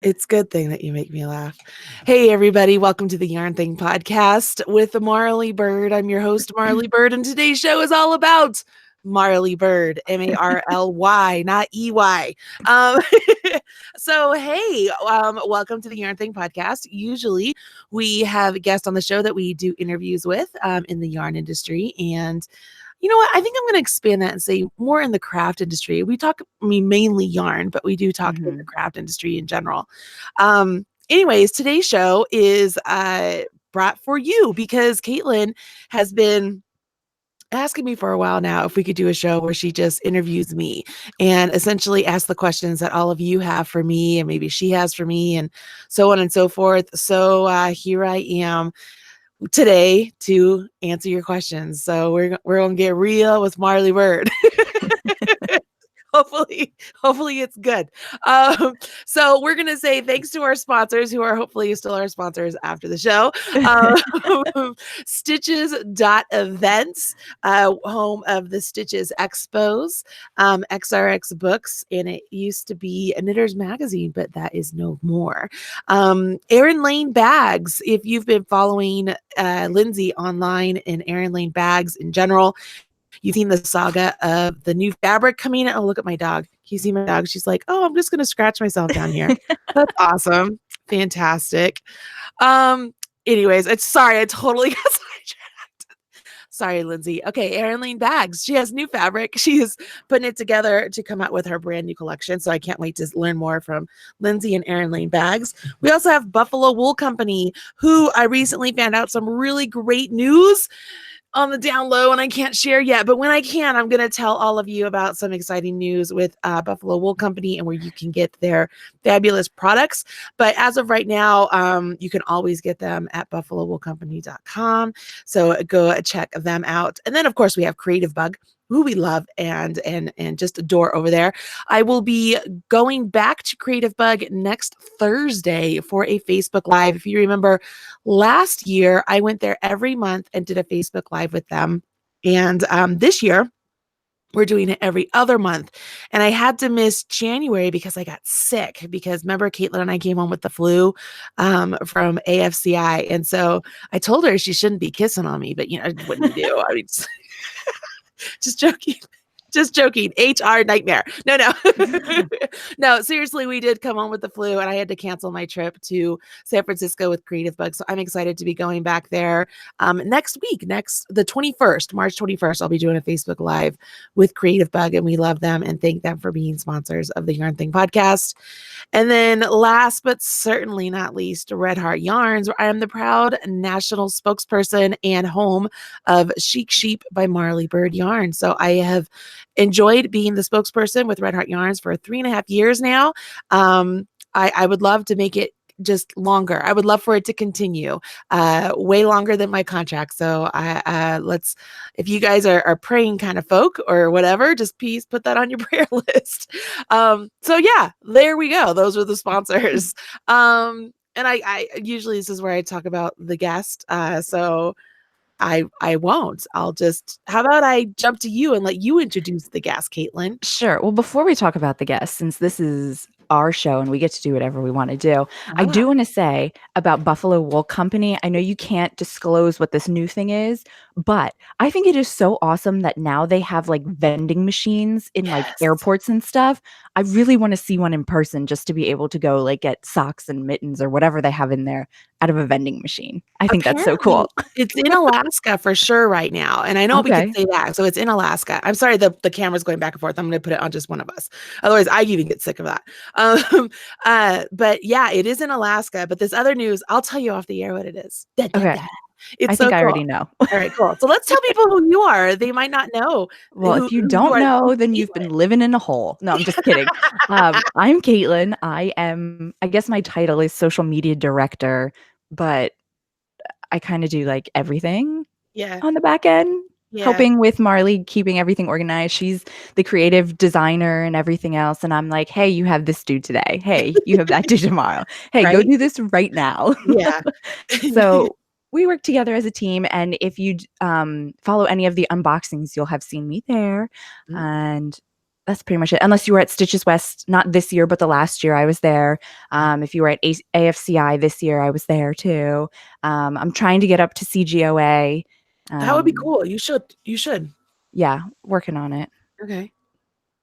It's a good thing that you make me laugh. Hey, everybody. Welcome to the Yarn Thing podcast with Marley Bird. I'm your host, Marley Bird, and today's show is all about Marley Bird, Marly, not EY. Um, welcome to the Yarn Thing podcast. Usually we have a guest on the show that we do interviews with in the yarn industry. And you know what? I think I'm going to expand that and say more in the craft industry. We talk, mainly yarn, but we do talk in the craft industry in general. Anyways, today's show is brought for you because Kaitlyn has been asking me for a while now if we could do a show where she just interviews me and essentially asks the questions that all of you have for me and maybe she has for me and so on and so forth. So here I am today to answer your questions. So we're gonna get real with Marley Bird. hopefully it's good. So we're gonna say thanks to our sponsors who are hopefully still our sponsors after the show. Stitches.events, home of the Stitches Expos, XRX Books, and it used to be a Knitters Magazine, but that is no more. Erin Lane Bags, if you've been following Lindsay online and Erin Lane Bags in general, you've seen the saga of the new fabric coming in. Oh, look at my dog. Can you see my dog? She's like, oh, I'm just going to scratch myself down here. That's awesome. Fantastic. Anyways, I totally got sidetracked. Sorry, Lindsay. Okay, Erin Lane Bags. She has new fabric. She is putting it together to come out with her brand new collection. So I can't wait to learn more from Lindsay and Erin Lane Bags. We also have Buffalo Wool Company, who I recently found out some really great news on the down low, and I can't share yet, but when I can, I'm going to tell all of you about some exciting news with Buffalo Wool Company and where you can get their fabulous products. But as of right now, you can always get them at buffalowoolcompany.com. So go check them out. And then, of course, we have Creative Bug, who we love and just adore over there. I will be going back to Creative Bug next Thursday for a Facebook Live. If you remember, last year I went there every month and did a Facebook Live with them. And this year, we're doing it every other month. And I had to miss January because I got sick because remember Kaitlyn and I came home with the flu from AFCI. And so I told her she shouldn't be kissing on me, but what do you do? I mean, just joking. Just joking. HR nightmare. No. No, seriously, we did come home with the flu and I had to cancel my trip to San Francisco with Creative Bug. So I'm excited to be going back there next week, the 21st, March 21st. I'll be doing a Facebook Live with Creative Bug and we love them and thank them for being sponsors of the Yarn Thing podcast. And then last but certainly not least, Red Heart Yarns, where I am the proud national spokesperson and home of Chic Sheep by Marley Bird Yarn. So I have enjoyed being the spokesperson with Red Heart Yarns for 3.5 years now. I would love to make it just longer. I would love for it to continue way longer than my contract. So if you guys are praying kind of folk or whatever, just please put that on your prayer list. So yeah, there we go. Those are the sponsors. And I usually, this is where I talk about the guest. So I won't. How about I jump to you and let you introduce the guest, Kaitlyn? Sure. Well, before we talk about the guests, since this is our show and we get to do whatever we want to do, I do want to say about Buffalo Wool Company, I know you can't disclose what this new thing is, but I think it is so awesome that now they have like vending machines in like airports and stuff. I really want to see one in person just to be able to go like get socks and mittens or whatever they have in there out of a vending machine. I think that's so cool. It's in Alaska for sure right now. And I know we can say that. So it's in Alaska. I'm sorry, the camera's going back and forth. I'm going to put it on just one of us. Otherwise, I even get sick of that. But yeah, it is in Alaska. But this other news, I'll tell you off the air what it is. Okay. It's I think I already know. All right, cool. So let's tell people who you are. They might not know. Well, if you don't know, then you've been living in a hole. No, I'm just kidding. I'm Kaitlyn. I guess my title is social media director, but I kind of do like everything on the back end. Helping with Marley, keeping everything organized. She's the creative designer and everything else. And I'm like, hey, you have this due today. Hey, you have that due tomorrow. Hey, go do this right now. Yeah. So we work together as a team. And if you follow any of the unboxings, you'll have seen me there. And That's pretty much it. Unless you were at Stitches West, not this year, but the last year I was there. If you were at AFCI this year, I was there too. I'm trying to get up to CGOA. That would be cool. You should. You should. Yeah, working on it. Okay.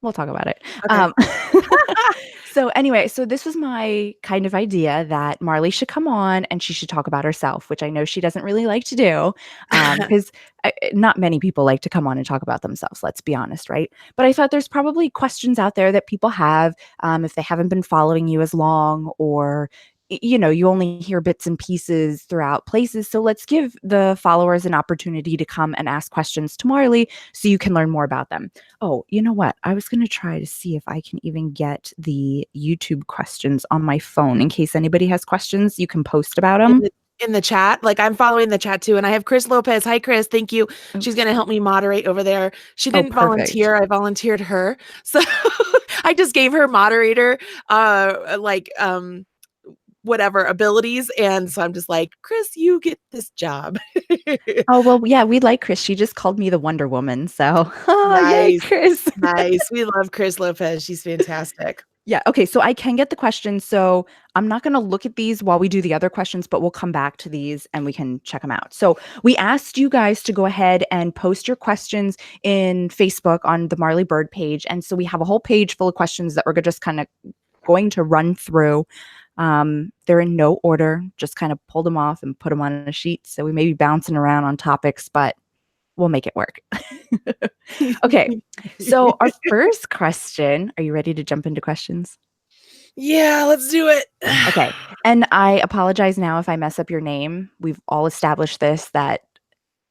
We'll talk about it. Okay. So anyway, so this was my kind of idea that Marley should come on and she should talk about herself, which I know she doesn't really like to do, because not many people like to come on and talk about themselves. Let's be honest, right? But I thought there's probably questions out there that people have, if they haven't been following you as long, or you only hear bits and pieces throughout places. So let's give the followers an opportunity to come and ask questions to Marley so you can learn more about them. Oh, you know what? I was going to try to see if I can even get the YouTube questions on my phone in case anybody has questions. You can post about them. In the chat. Like, I'm following the chat too. And I have Chris Lopez. Hi, Chris. Thank you. She's going to help me moderate over there. She didn't volunteer. I volunteered her. So I just gave her moderator, whatever abilities. And so I'm just like, Chris, you get this job. Oh, well, yeah, we like Chris. She just called me the Wonder Woman. So, yay, Nice. Chris. Nice. We love Chris Lopez. She's fantastic. Yeah. Okay. So I can get the questions. So I'm not going to look at these while we do the other questions, but we'll come back to these and we can check them out. So we asked you guys to go ahead and post your questions in Facebook on the Marley Bird page. And so we have a whole page full of questions that we're just kind of going to run through. They're in no order, just kind of pulled them off and put them on a sheet. So we may be bouncing around on topics, but we'll make it work. Okay. So our first question, are you ready to jump into questions? Yeah, let's do it. Okay. And I apologize now if I mess up your name. We've all established this, that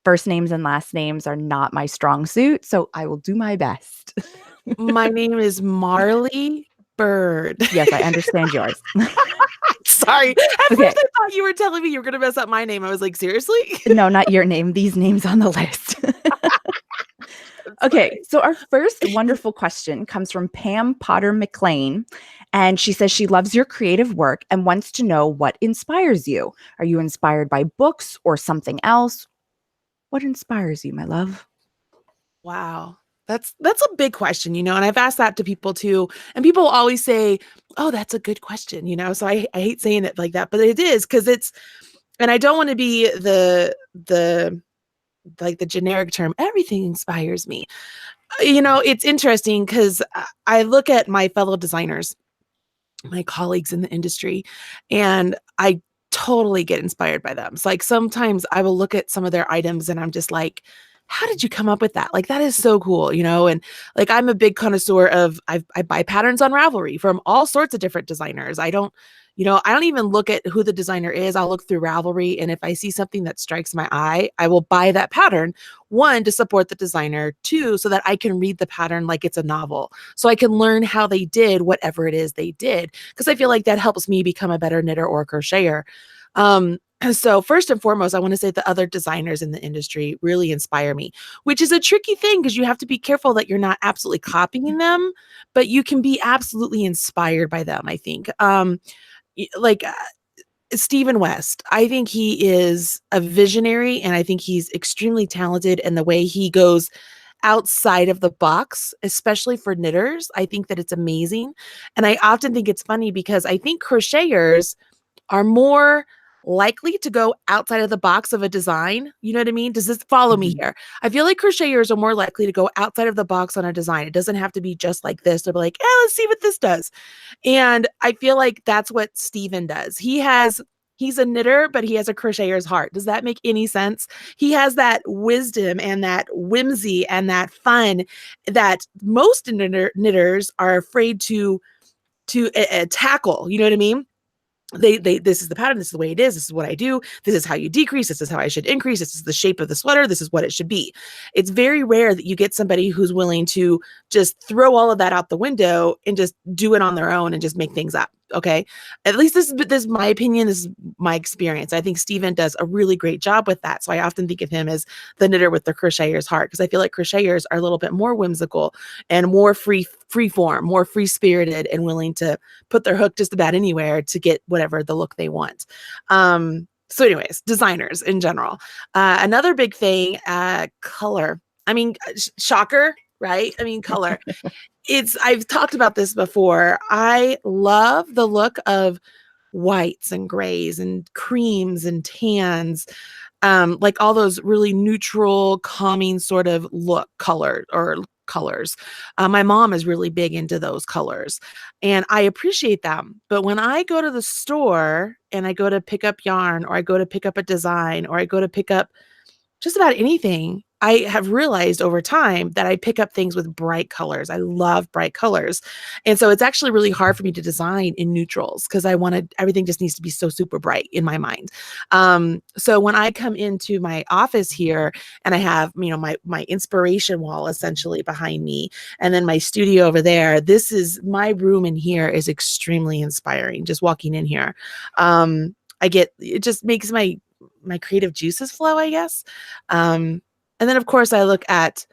first names and last names are not my strong suit. So I will do my best. My name is Marley Bird. Yes, I understand yours. Sorry. At first I thought you were telling me you were going to mess up my name. I was like, seriously? No, not your name. These names on the list. Okay, so our first wonderful question comes from Pam Potter McLean, and she says she loves your creative work and wants to know what inspires you. Are you inspired by books or something else? What inspires you, my love? Wow. That's a big question, and I've asked that to people too. And people always say, oh, that's a good question, So I hate saying it like that, but it is, because and I don't want to be the generic term, everything inspires me. It's interesting because I look at my fellow designers, my colleagues in the industry, and I totally get inspired by them. So like sometimes I will look at some of their items and I'm just like, how did you come up with that? Like, that is so cool, and like, I'm a big connoisseur of, I buy patterns on Ravelry from all sorts of different designers. I don't even look at who the designer is. I'll look through Ravelry, and if I see something that strikes my eye, I will buy that pattern. One, to support the designer. Two, so that I can read the pattern like it's a novel. So I can learn how they did whatever it is they did. Because I feel like that helps me become a better knitter or crocheter. So first and foremost, I want to say the other designers in the industry really inspire me, which is a tricky thing because you have to be careful that you're not absolutely copying them, but you can be absolutely inspired by them, I think. Like Stephen West, I think he is a visionary, and I think he's extremely talented in the way he goes outside of the box, especially for knitters. I think that it's amazing. And I often think it's funny because I think crocheters are more likely to go outside of the box of a design. You know what I mean? Does this follow me here? I feel like crocheters are more likely to go outside of the box on a design. It doesn't have to be just like this. They'll be like, let's see what this does. And I feel like that's what Steven does. He's a knitter, but he has a crocheter's heart. Does that make any sense? He has that wisdom and that whimsy and that fun that most knitters are afraid to tackle. You know what I mean? This is the pattern, this is the way it is, this is what I do, this is how you decrease, this is how I should increase, this is the shape of the sweater, this is what it should be. It's very rare that you get somebody who's willing to just throw all of that out the window and just do it on their own and just make things up. Okay. At least this is my opinion. This is my experience. I think Steven does a really great job with that. So I often think of him as the knitter with the crocheter's heart, because I feel like crocheters are a little bit more whimsical and more free form, more free spirited, and willing to put their hook just about anywhere to get whatever the look they want. So anyways, designers in general. Another big thing, color. I mean, shocker, right? I mean, color. I've talked about this before. I love the look of whites and grays and creams and tans, like all those really neutral, calming sort of look color or colors. My mom is really big into those colors and I appreciate them. But when I go to the store and I go to pick up yarn or I go to pick up a design or I go to pick up just about anything, I have realized over time that I pick up things with bright colors. I love bright colors. And so it's actually really hard for me to design in neutrals because I wanted everything just needs to be so super bright in my mind. So when I come into my office here and I have, my inspiration wall essentially behind me, and then my studio over there, this is my room in here is extremely inspiring. Just walking in here. It just makes my creative juices flow, I guess. And then of course I look at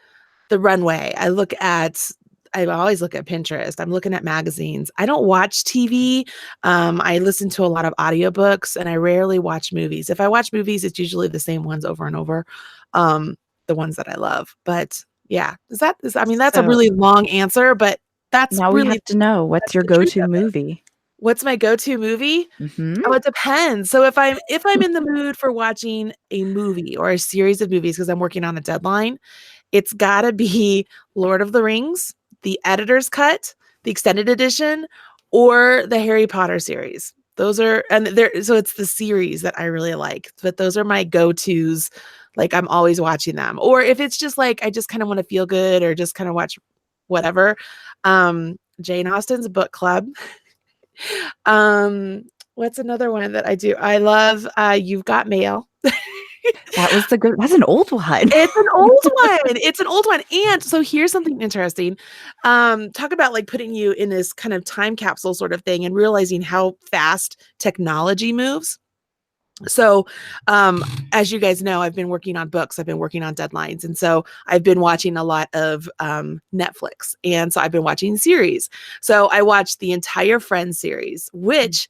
the runway. I always look at Pinterest. I'm looking at magazines. I don't watch TV. I listen to a lot of audiobooks and I rarely watch movies. If I watch movies, it's usually the same ones over and over. The ones that I love. But yeah, that's a So really long answer, but that's now we really have to know, what's that's your the truth go-to of it. movie? What's my go-to movie? Mhm. Oh, it depends. So if I'm in the mood for watching a movie or a series of movies because I'm working on a deadline, it's gotta be Lord of the Rings, the editor's cut, the extended edition, or the Harry Potter series. Those are and there so it's the series that I really like, but those are my go-tos. Like I'm always watching them. Or if it's just like I just kind of want to feel good or just kind of watch whatever, Jane Austen's book club. Um, what's another one that I do? I love You've Got Mail. That's an old one. It's an old one. It's an old one. And so here's something interesting. Talk about like putting you in this kind of time capsule sort of thing and realizing how fast technology moves. So, as you guys know, I've been working on books, I've been working on deadlines. And so I've been watching a lot of Netflix. And so I've been watching series. So I watched the entire Friends series, which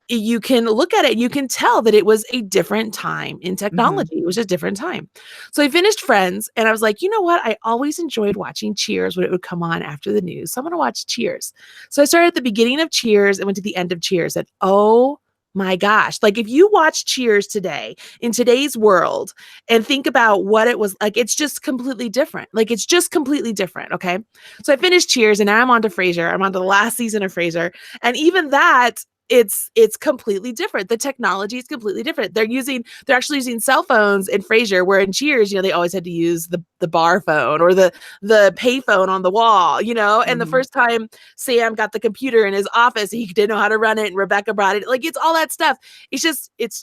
you can look at it, you can tell that it was a different time in Mhm. technology. It was a different time. So I finished Friends and I was like, you know what? I always enjoyed watching Cheers when it would come on after the news. So I'm going to watch Cheers. So I started at the beginning of Cheers and went to the end of Cheers and oh my gosh, like if you watch Cheers today in today's world and think about what it was like, it's just completely different. Like it's just completely different. Okay. So I finished Cheers and now I'm on to Frasier. I'm on to the last season of Frasier. And even that it's completely different. The technology is completely different. They're actually using cell phones in Frasier, where in Cheers, they always had to use the bar phone or the pay phone on the wall, and the Mhm. first time Sam got the computer in his office, he didn't know how to run it, and Rebecca brought it. Like it's all that stuff. It's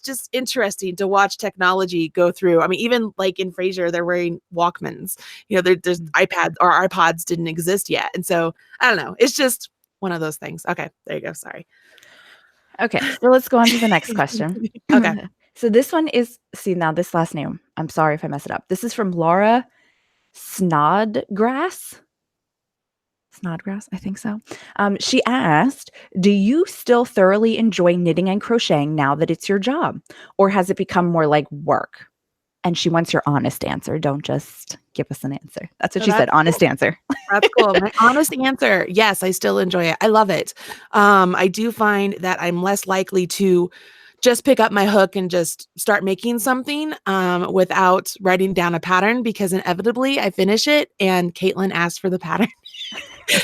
just interesting to watch technology go through. I mean, even like in Frasier, they're wearing Walkmans. There's iPads or iPods didn't exist yet. And so I don't know. It's just one of those things. Okay, there you go. Sorry. Okay, so let's go on to the next question. Okay. So this one is, see, now this last name, I'm sorry if I mess it up. This is from Laura Snodgrass. Snodgrass, I think so. She asked, do you still thoroughly enjoy knitting and crocheting now that it's your job? Or has it become more like work? And she wants your honest answer. Don't just give us an answer. That's what So she said. that's cool. Honest answer. That's cool. My honest answer, yes, I still enjoy it. I love it. I do find that I'm less likely to just pick up my hook and just start making something without writing down a pattern because inevitably I finish it and Kaitlyn asked for the pattern.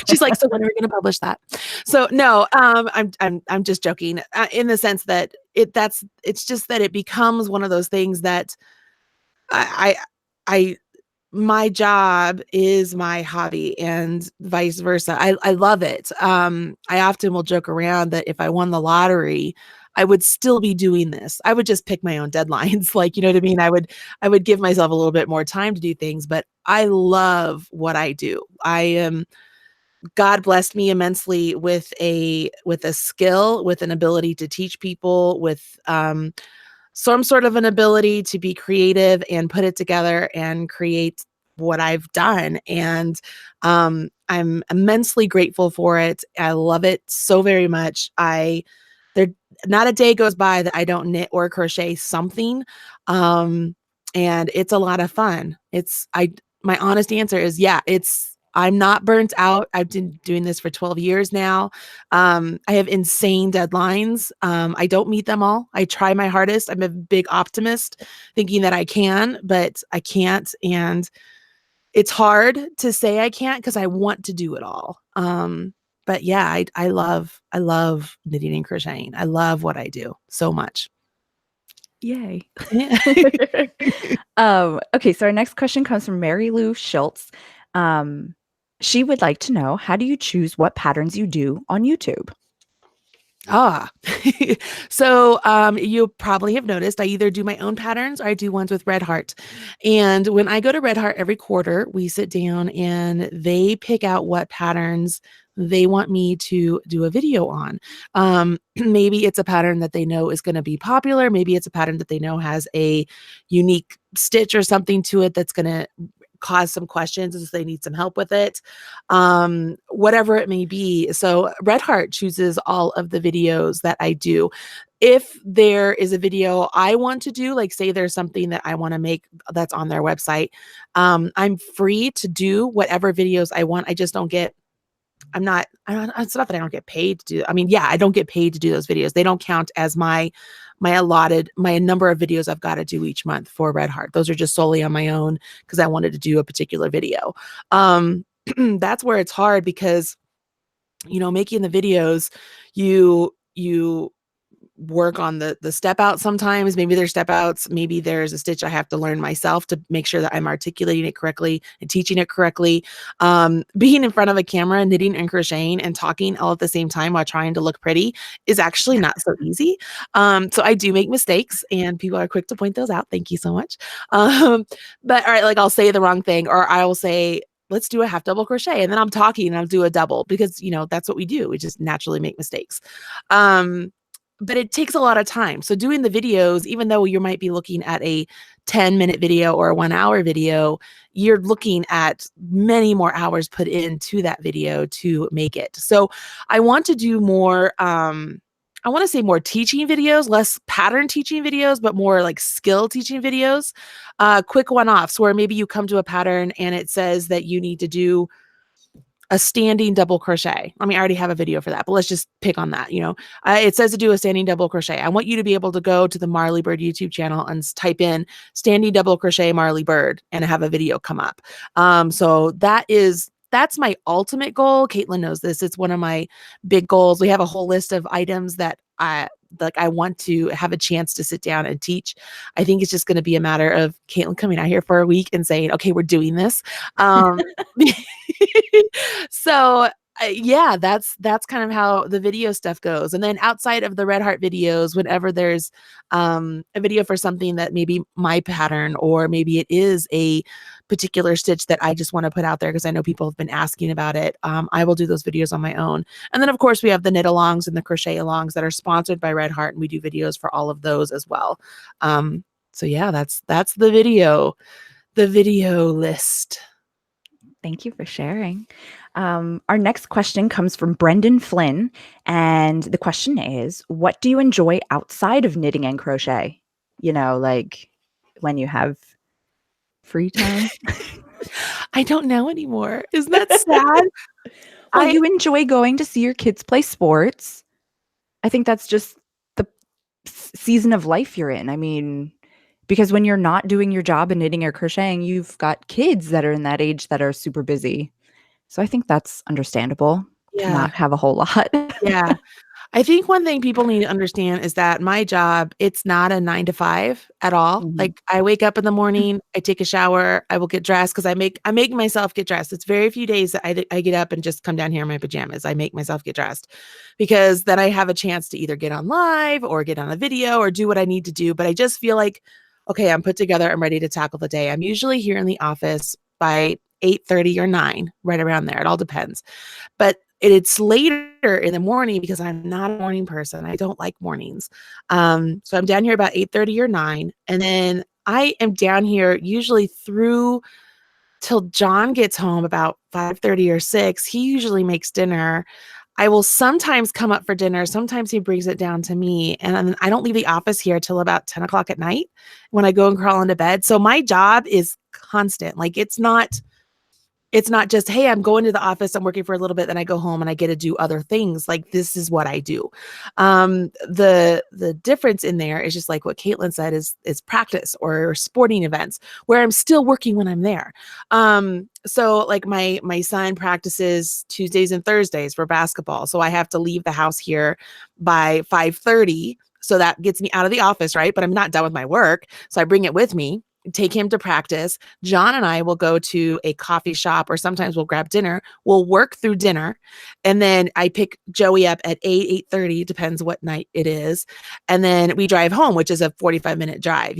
She's like, "So when are we going to publish that?" So no, I'm just joking in the sense that it's just that it becomes one of those things that I I my job is my hobby and vice versa. I love it. I often will joke around that if I won the lottery, I would still be doing this. I would just pick my own deadlines. Like, you know what I mean? I would give myself a little bit more time to do things, but I love what I do. I am God blessed me immensely with a skill, with an ability to teach people, with some sort of an ability to be creative and put it together and create what I've done. And I'm immensely grateful for it. I love it so very much. There not a day goes by that I don't knit or crochet something. Um, and it's a lot of fun. My honest answer is yeah, I'm not burnt out. I've been doing this for 12 years now. I have insane deadlines. I don't meet them all. I try my hardest. I'm a big optimist, thinking that I can, but I can't. And it's hard to say I can't because I want to do it all. But yeah, I love knitting and crocheting. I love what I do so much. Yay. Yeah. Okay, so our next question comes from Mary Lou Schultz. Um, she would like to know, how do you choose what patterns you do on YouTube? Ah, so you probably have noticed I either do my own patterns or I do ones with Red Heart. And when I go to Red Heart every quarter, we sit down and they pick out what patterns they want me to do a video on. Maybe it's a pattern that they know is going to be popular. Maybe it's a pattern that they know has a unique stitch or something to it that's going to cause some questions as they need some help with it, whatever it may be. So Red Heart chooses all of the videos that I do. If there is a video I want to do, like say there's something that I want to make that's on their website, I'm free to do whatever videos I want. I just don't get I don't, it's not that I don't get paid to do. I mean, yeah, I don't get paid to do those videos. They don't count as my number of videos I've got to do each month for Red Heart. Those are just solely on my own because I wanted to do a particular video. That's where it's hard because, making the videos, you work on the step out sometimes. Maybe there's step outs. Maybe there's a stitch I have to learn myself to make sure that I'm articulating it correctly and teaching it correctly. Being in front of a camera, knitting and crocheting and talking all at the same time while trying to look pretty is actually not so easy. So I do make mistakes and people are quick to point those out. Thank you so much. But all right, like I'll say the wrong thing or I will say, let's do a half double crochet. And then I'm talking and I'll do a double because, that's what we do. We just naturally make mistakes. But it takes a lot of time. So doing the videos, even though you might be looking at a 10-minute video or a 1-hour video, you're looking at many more hours put into that video to make it. So I want to do more, I want to say more teaching videos, less pattern teaching videos, but more like skill teaching videos, quick one-offs where maybe you come to a pattern and it says that you need to do a standing double crochet. I mean, I already have a video for that, but let's just pick on that. It says to do a standing double crochet. I want you to be able to go to the Marley Bird YouTube channel and type in standing double crochet Marley Bird and have a video come up. So that's my ultimate goal. Kaitlyn knows this. It's one of my big goals. We have a whole list of items that I want to have a chance to sit down and teach. I think it's just going to be a matter of Kaitlyn coming out here for a week and saying, okay, we're doing this. So yeah, that's kind of how the video stuff goes. And then outside of the Red Heart videos, whenever there's a video for something that maybe my pattern, or maybe it is a particular stitch that I just want to put out there because I know people have been asking about it, I will do those videos on my own. And then of course we have the knit alongs and the crochet alongs that are sponsored by Red Heart, and we do videos for all of those as well. So yeah, that's the video list. Thank you for sharing. Our next question comes from Brendan Flynn. And the question is, what do you enjoy outside of knitting and crochet? Like when you have free time? I don't know anymore. Isn't that sad? Well, you enjoy going to see your kids play sports. I think that's just the season of life you're in. I mean, because when you're not doing your job in knitting or crocheting, you've got kids that are in that age that are super busy. So I think that's understandable to not have a whole lot. Yeah. I think one thing people need to understand is that my job, it's not a 9 to 5 at all. Mhm. Like I wake up in the morning, I take a shower, I will get dressed because I make myself get dressed. It's very few days that I get up and just come down here in my pajamas. I make myself get dressed because then I have a chance to either get on live or get on a video or do what I need to do. But I just feel like, okay, I'm put together. I'm ready to tackle the day. I'm usually here in the office by 8:30 or 9, right around there. It all depends. But it's later in the morning because I'm not a morning person. I don't like mornings. So I'm down here about 8:30 or 9. And then I am down here usually through till John gets home about 5:30 or 6. He usually makes dinner. I will sometimes come up for dinner. Sometimes he brings it down to me. And then I don't leave the office here till about 10 o'clock at night when I go and crawl into bed. So my job is constant. Like it's not it's not just, hey, I'm going to the office, I'm working for a little bit, then I go home and I get to do other things. Like, this is what I do. The difference in there is just like what Kaitlyn said, is practice or sporting events where I'm still working when I'm there. So like my son practices Tuesdays and Thursdays for basketball. So I have to leave the house here by 5:30. So that gets me out of the office, right? But I'm not done with my work. So I bring it with me, take him to practice. John and I will go to a coffee shop, or sometimes we'll grab dinner. We'll work through dinner. And then I pick Joey up at 8:30, depends what night it is. And then we drive home, which is a 45-minute drive,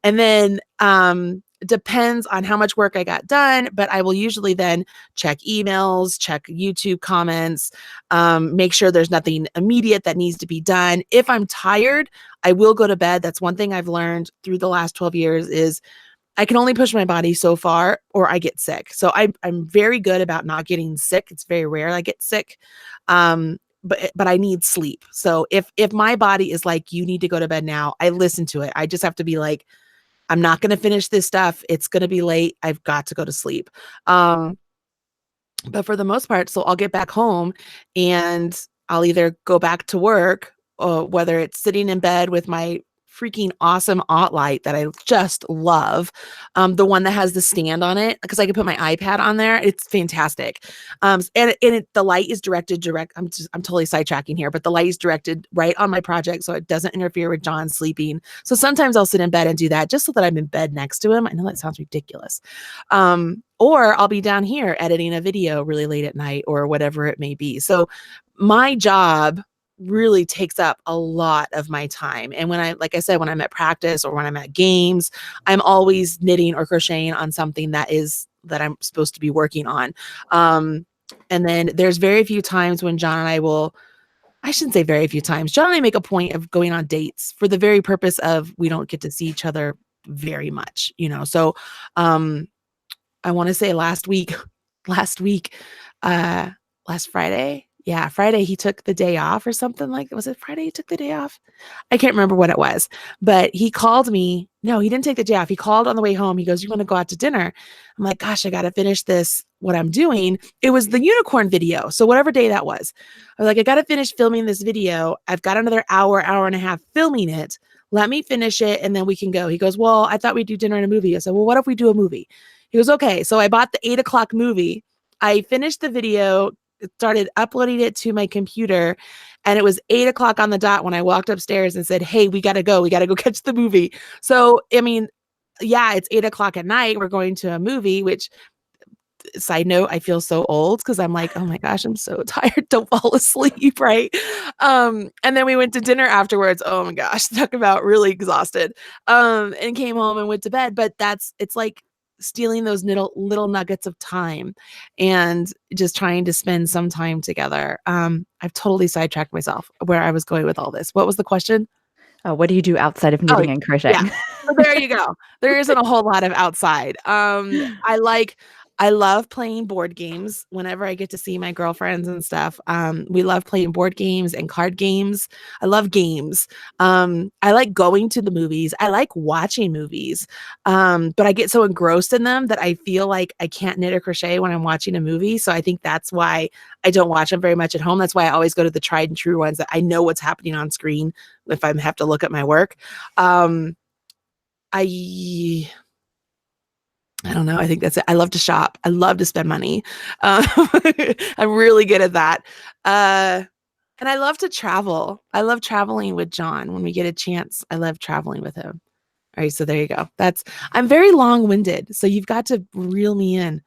And then depends on how much work I got done, but I will usually then check emails, check YouTube comments, make sure there's nothing immediate that needs to be done. If I'm tired, I will go to bed. That's one thing I've learned through the last 12 years is I can only push my body so far or I get sick. So I'm very good about not getting sick. It's very rare I get sick. But I need sleep. So if my body is like, you need to go to bed now, I listen to it. I just have to be like, I'm not going to finish this stuff. It's going to be late. I've got to go to sleep. But for the most part, so I'll get back home and I'll either go back to work, or whether it's sitting in bed with my freaking awesome Aught light that I just love. The one that has the stand on it, because I can put my iPad on there. It's fantastic. The light is directed I'm totally sidetracking here, but the light is directed right on my project, so it doesn't interfere with John sleeping. So sometimes I'll sit in bed and do that just so that I'm in bed next to him. I know that sounds ridiculous. Or I'll be down here editing a video really late at night or whatever it may be. So my job really takes up a lot of my time. And like I said, when I'm at practice or when I'm at games, I'm always knitting or crocheting on something that I'm supposed to be working on. And then there's very few times when John and I shouldn't say very few times. John and I make a point of going on dates for the very purpose of we don't get to see each other very much, So, I want to say last Friday. Yeah, Friday he took the day off or something was it Friday he took the day off? I can't remember what it was, but he called me. No, he didn't take the day off. He called on the way home. He goes, "You want to go out to dinner?" I'm like, "Gosh, I got to finish what I'm doing." It was the unicorn video. So whatever day that was, I was like, "I got to finish filming this video. I've got another hour and a half filming it. Let me finish it and then we can go." He goes, "Well, I thought we'd do dinner and a movie." I said, "Well, what if we do a movie?" He goes, "Okay." So I bought the 8 o'clock movie. I finished the video, started uploading it to my computer, and it was 8 o'clock on the dot when I walked upstairs and said, "Hey, we got to go. We got to go catch the movie." So, I mean, yeah, it's 8 o'clock at night. We're going to a movie, which, side note, I feel so old because I'm like, oh my gosh, I'm so tired. Don't fall asleep, right? And then we went to dinner afterwards. Oh my gosh, talk about really exhausted. And came home and went to bed. But it's like stealing those little nuggets of time and just trying to spend some time together. I've totally sidetracked myself where I was going with all this. What was the question? What do you do outside of knitting and Yeah. crocheting? So there you go. There isn't a whole lot of outside. I love playing board games whenever I get to see my girlfriends and stuff. We love playing board games and card games. I love games. I like going to the movies. I like watching movies. But I get so engrossed in them that I feel like I can't knit or crochet when I'm watching a movie. So I think that's why I don't watch them very much at home. That's why I always go to the tried and true ones that I know what's happening on screen if I have to look at my work. I don't know. I think that's it. I love to shop. I love to spend money. I'm really good at that. And I love to travel. I love traveling with John when we get a chance. I love traveling with him. All right. So there you go. I'm very long-winded. So you've got to reel me in.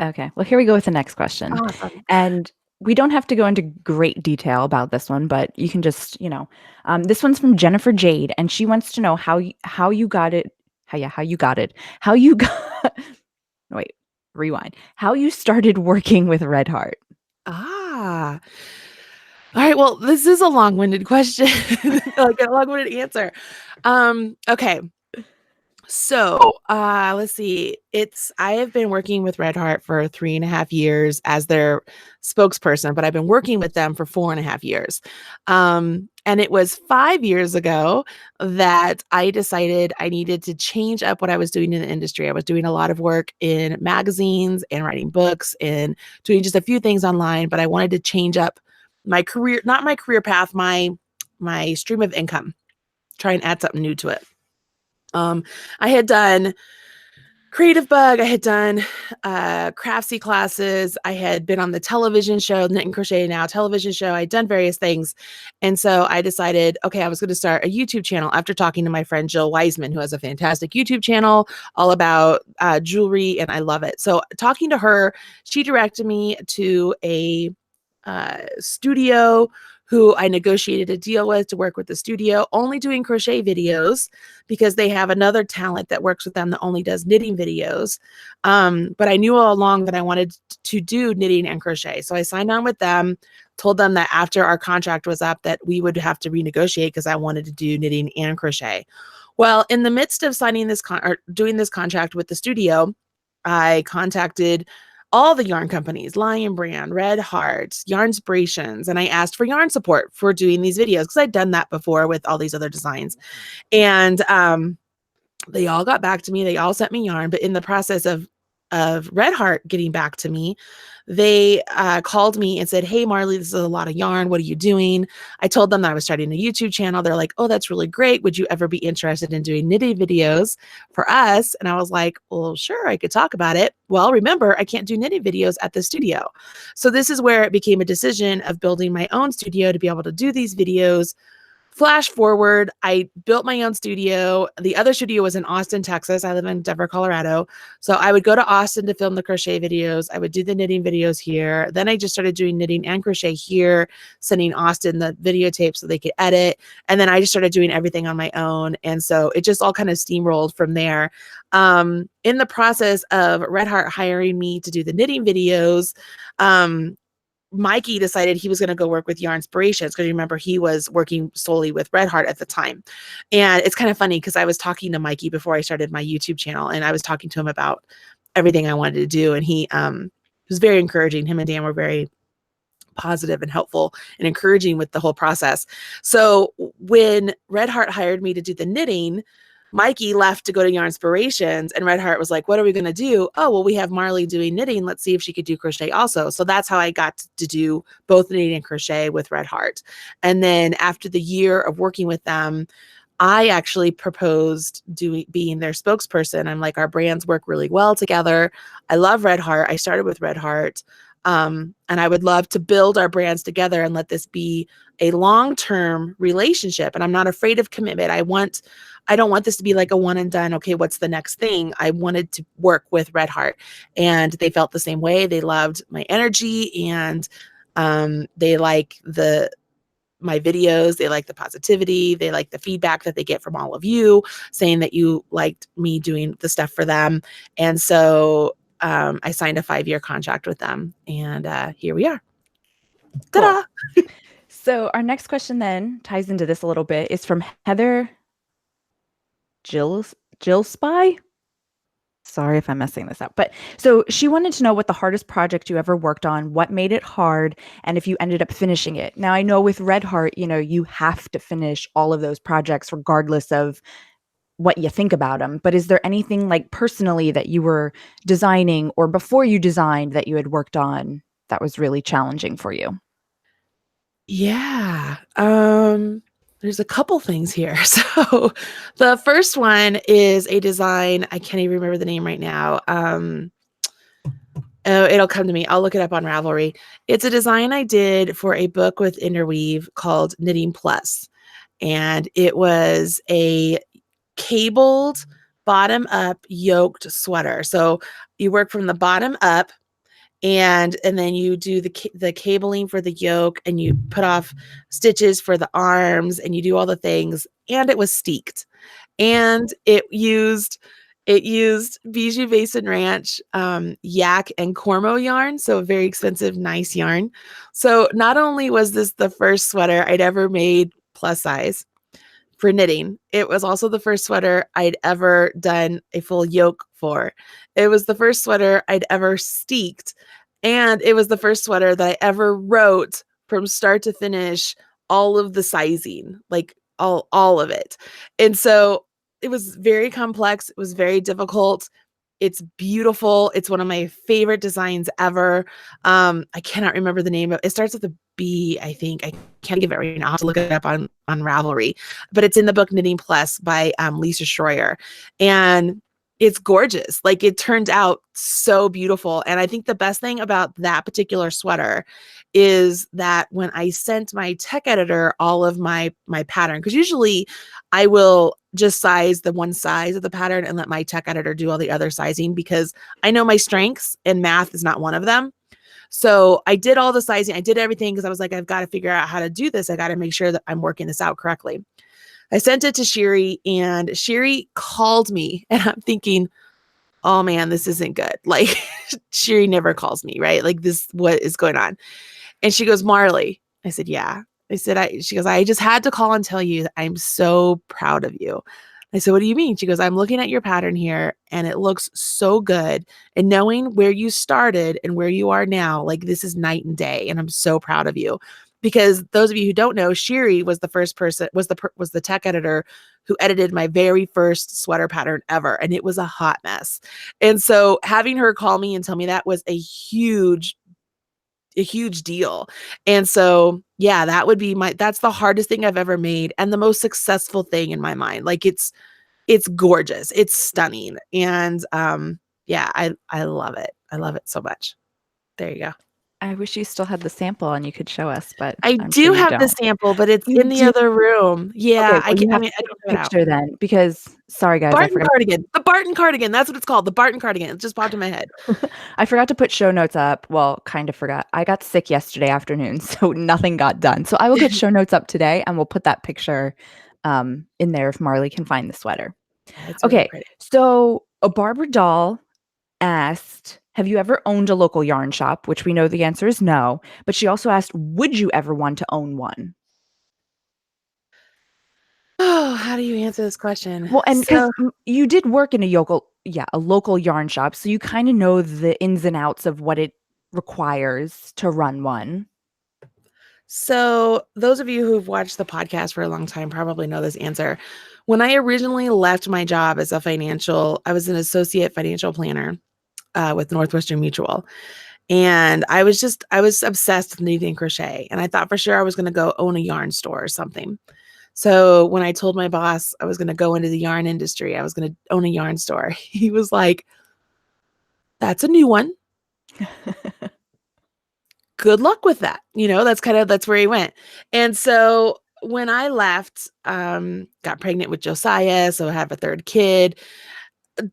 Okay. Well, here we go with the next question. Awesome. And we don't have to go into great detail about this one, but you can just, this one's from Jennifer Jade, and she wants to know how you got it. How you got it. How you got, wait, rewind. How you started working with Red Heart. All right. Well, this is a long-winded question, like a long-winded answer. Okay. So, let's see. I have been working with Red Heart for 3.5 years as their spokesperson, but I've been working with them for 4.5 years. And it was 5 years ago that I decided I needed to change up what I was doing in the industry. I was doing a lot of work in magazines and writing books and doing just a few things online, but I wanted to change up my career, not my career path, my stream of income, try and add something new to it. I had done Creative Bug. I had done craftsy classes. I had been on the television show, Knit and Crochet Now television show. I'd done various things. And so I decided, okay, I was going to start a YouTube channel after talking to my friend Jill Wiseman, who has a fantastic YouTube channel all about jewelry, and I love it. So talking to her, she directed me to a studio who I negotiated a deal with to work with the studio, only doing crochet videos because they have another talent that works with them that only does knitting videos. But I knew all along that I wanted to do knitting and crochet. So I signed on with them, told them that after our contract was up that we would have to renegotiate because I wanted to do knitting and crochet. Well, in the midst of signing this or doing this contract with the studio, I contacted all the yarn companies, Lion Brand, Red Heart, Yarnspirations, and I asked for yarn support for doing these videos because I'd done that before with all these other designs. And they all got back to me. They all sent me yarn, but in the process of Red Heart getting back to me, they called me and said, "Hey, Marley, this is a lot of yarn. What are you doing?" I told them that I was starting a YouTube channel. They're like, "Oh, that's really great. Would you ever be interested in doing knitting videos for us?" And I was like, "Well, sure, I could talk about it." Well, remember, I can't do knitting videos at the studio. So this is where it became a decision of building my own studio to be able to do these videos. Flash forward, I built my own studio. The other studio was in Austin, Texas. I live in Denver, Colorado. So I would go to Austin to film the crochet videos. I would do the knitting videos here. Then I just started doing knitting and crochet here, sending Austin the videotape so they could edit. And then I just started doing everything on my own. And so it just all kind of steamrolled from there. In the process of Red Heart hiring me to do the knitting videos, Mikey decided he was going to go work with Yarnspirations because remember he was working solely with Red Heart at the time. And it's kind of funny because I was talking to Mikey before I started my YouTube channel, and I was talking to him about everything I wanted to do, and he was very encouraging. Him and Dan were very positive and helpful and encouraging with the whole process. So when Red Heart hired me to do the knitting, Mikey left to go to Yarnspirations, and Red Heart was like, "What are we going to do?" "Oh, well, we have Marley doing knitting. Let's see if she could do crochet also." So that's how I got to do both knitting and crochet with Red Heart. And then after the year of working with them, I actually proposed being their spokesperson. I'm like, our brands work really well together. I love Red Heart. I started with Red Heart. And I would love to build our brands together and let this be a long-term relationship. And I'm not afraid of commitment. I don't want this to be like a one and done. Okay, what's the next thing? I wanted to work with Red Heart, and they felt the same way. They loved my energy, and they like my videos. They like the positivity. They like the feedback that they get from all of you saying that you liked me doing the stuff for them. And so I signed a 5-year contract with them, and here we are. Cool. Ta-da! So our next question then ties into this a little bit. Is from Heather Jill Spy. Sorry if I'm messing this up. But so she wanted to know what the hardest project you ever worked on, what made it hard, and if you ended up finishing it. Now, I know with Red Heart, you have to finish all of those projects regardless of what you think about them. But is there anything like personally that you were designing or before you designed that you had worked on that was really challenging for you? Yeah. There's a couple things here. So the first one is a design. I can't even remember the name right now. Oh, it'll come to me. I'll look it up on Ravelry. It's a design I did for a book with Interweave called Knitting Plus. And it was a cabled bottom up yoked sweater. So you work from the bottom up, and then you do the cabling for the yoke, and you put off stitches for the arms, and you do all the things, and it was steeked, and it used Bijou Basin Ranch yak and cormo yarn, so a very expensive nice yarn. So not only was this the first sweater I'd ever made plus size for knitting. It was also the first sweater I'd ever done a full yoke for. It was the first sweater I'd ever steeked. And it was the first sweater that I ever wrote from start to finish, all of the sizing, like all of it. And so it was very complex. It was very difficult. It's beautiful. It's one of my favorite designs ever. I cannot remember the name of it. It starts with a B, I think. I can't give it right now. I'll have to look it up on Ravelry. But it's in the book Knitting Plus by Lisa Schroyer. And it's gorgeous. Like, it turned out so beautiful. And I think the best thing about that particular sweater is that when I sent my tech editor all of my pattern, because usually I will just size the one size of the pattern and let my tech editor do all the other sizing, because I know my strengths and math is not one of them. So I did all the sizing. I did everything because I was like, I've got to figure out how to do this. I got to make sure that I'm working this out correctly. I sent it to Sherry, and Sherry called me, and I'm thinking, oh man, this isn't good. Like, Sherry never calls me, right? Like, this, what is going on? And she goes, Marley. I said, yeah. She goes, I just had to call and tell you that I'm so proud of you. I said, what do you mean? She goes, I'm looking at your pattern here and it looks so good. And knowing where you started and where you are now, like, this is night and day. And I'm so proud of you. Because those of you who don't know, Sherry was the first person, was the tech editor who edited my very first sweater pattern ever. And it was a hot mess. And so having her call me and tell me that was a huge deal. And so, yeah, that would be that's the hardest thing I've ever made and the most successful thing in my mind. Like, it's gorgeous. It's stunning. And yeah, I love it. I love it so much. There you go. I wish you still had the sample and you could show us, but I I'm sure do you have the don't. sample, but it's You in the do? other room. Okay, Yeah, well, you I have mean, to I take don't a have it out. picture then, because sorry guys, I Barton forgot. cardigan. The Barton cardigan. That's what it's called. The Barton cardigan. It just popped in my head. I forgot to put show notes up. Well, kind of forgot. I got sick yesterday afternoon, so nothing got done. So I will get show notes up today, and we'll put that picture in there if Marley can find the sweater. Yeah, it's really Okay, pretty. so a Barbara doll asked, have you ever owned a local yarn shop? Which we know the answer is no. But she also asked, would you ever want to own one? Oh, how do you answer this question? Well, and because So, you did work in a local yarn shop, so you kind of know the ins and outs of what it requires to run one. So, those of you who've watched the podcast for a long time probably know this answer. When I originally left my job as I was an associate financial planner with Northwestern Mutual. And I was obsessed with knitting and crochet. And I thought for sure I was going to go own a yarn store or something. So when I told my boss I was going to go into the yarn industry, I was going to own a yarn store, he was like, that's a new one. Good luck with that. That's where he went. And so when I left, got pregnant with Josiah, so I have a third kid,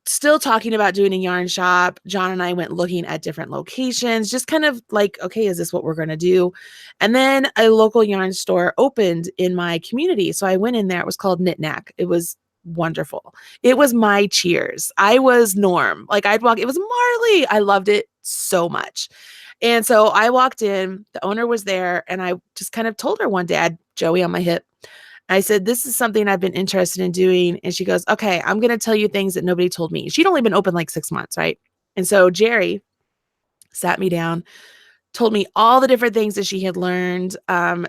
still talking about doing a yarn shop. John and I went looking at different locations, just kind of like, okay, is this what we're going to do? And then a local yarn store opened in my community. So I went in there. It was called Knit Knack. It was wonderful. It was my cheers. I was Norm. Like, it was Marley. I loved it so much. And so I walked in, the owner was there, and I just kind of told her one day, I had Joey on my hip. I said, this is something I've been interested in doing. And she goes, okay, I'm going to tell you things that nobody told me. She'd only been open like 6 months, right? And so Jerry sat me down, told me all the different things that she had learned,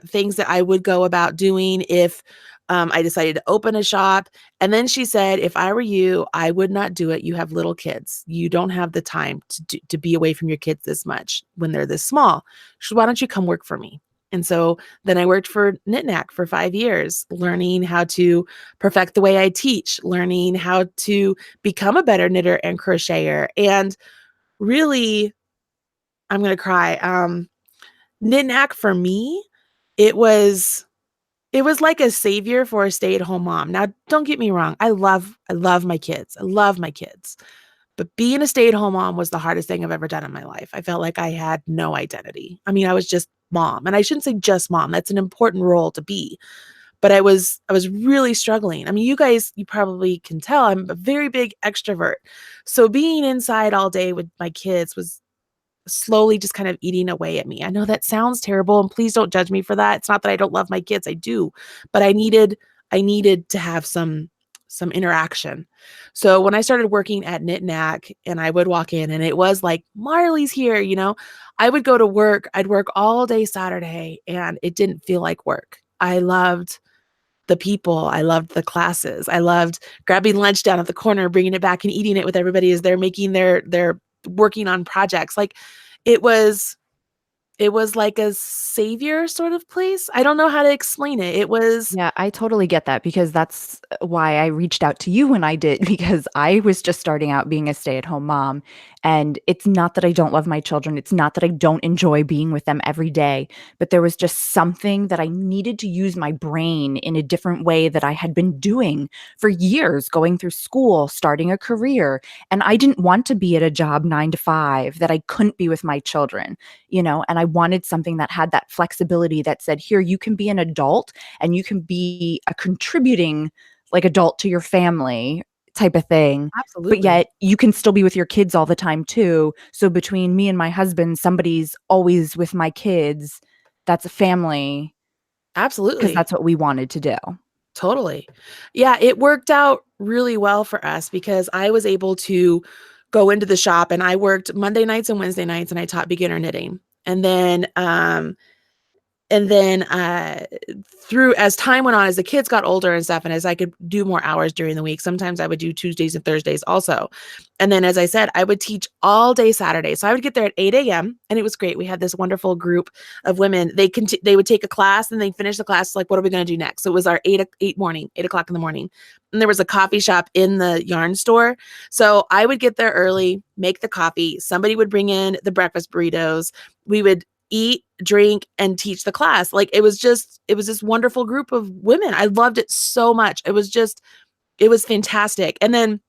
things that I would go about doing if I decided to open a shop. And then she said, if I were you, I would not do it. You have little kids. You don't have the time to be away from your kids this much when they're this small. She said, why don't you come work for me? And so then I worked for Knit Knack for 5 years, learning how to perfect the way I teach, learning how to become a better knitter and crocheter. And really, I'm going to cry. Knit Knack for me, it was like a savior for a stay-at-home mom. Now, don't get me wrong. I love my kids. I love my kids. But being a stay-at-home mom was the hardest thing I've ever done in my life. I felt like I had no identity. I mean, I was just mom. And I shouldn't say just mom. That's an important role to be. But I was really struggling. I mean, you probably can tell I'm a very big extrovert. So being inside all day with my kids was slowly just kind of eating away at me. I know that sounds terrible, and please don't judge me for that. It's not that I don't love my kids. I do. But I needed I needed to have some interaction. So when I started working at Knit Knack and I would walk in and it was like, Marley's here, I would go to work. I'd work all day Saturday and it didn't feel like work. I loved the people. I loved the classes. I loved grabbing lunch down at the corner, bringing it back and eating it with everybody as they're making their working on projects. Like it was it was like a savior sort of place. I don't know how to explain it. It was Yeah, I totally get that because that's why I reached out to you when I did, because I was just starting out being a stay-at-home mom. And it's not that I don't love my children. It's not that I don't enjoy being with them every day, but there was just something that I needed to use my brain in a different way that I had been doing for years, going through school, starting a career. And I didn't want to be at a job 9 to 5 that I couldn't be with my children, and I wanted something that had that flexibility that said, here, you can be an adult and you can be a contributing like adult to your family type of thing, but absolutely. yet you can still be with your kids all the time too. So between me and my husband, somebody's always with my kids. That's a family because Absolutely. that's what we wanted to do. Totally. Yeah, it worked out really well for us because I was able to go into the shop and I worked Monday nights and Wednesday nights and I taught beginner knitting. And then through as time went on, as the kids got older and stuff, and as I could do more hours during the week, sometimes I would do Tuesdays and Thursdays also. And then, as I said, I would teach all day Saturday. So I would get there at 8 a.m. and it was great. We had this wonderful group of women. They would take a class and they finish the class like, what are we going to do next? So it was our 8 o'clock in the morning, and there was a coffee shop in the yarn store. So I would get there early, make the coffee. Somebody would bring in the breakfast burritos. We would eat, drink, and teach the class. Like it was this wonderful group of women. I loved it so much. It was fantastic. And then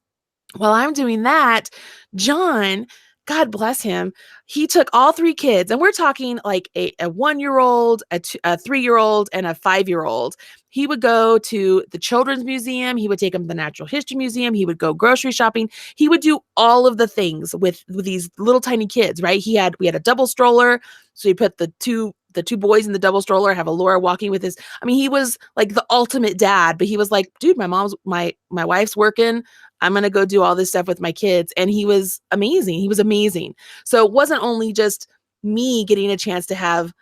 while I'm doing that, John, God bless him, he took all three kids, and we're talking like a 1 year old, a 3 year old, and a 5 year old. He would go to the Children's Museum. He would take them to the Natural History Museum. He would go grocery shopping. He would do all of the things with these little tiny kids, right? We had a double stroller. So he put the two boys in the double stroller, have a Laura walking with his, I mean, he was like the ultimate dad, but he was like, dude, my wife's working. I'm going to go do all this stuff with my kids. And he was amazing. He was amazing. So it wasn't only just me getting a chance to have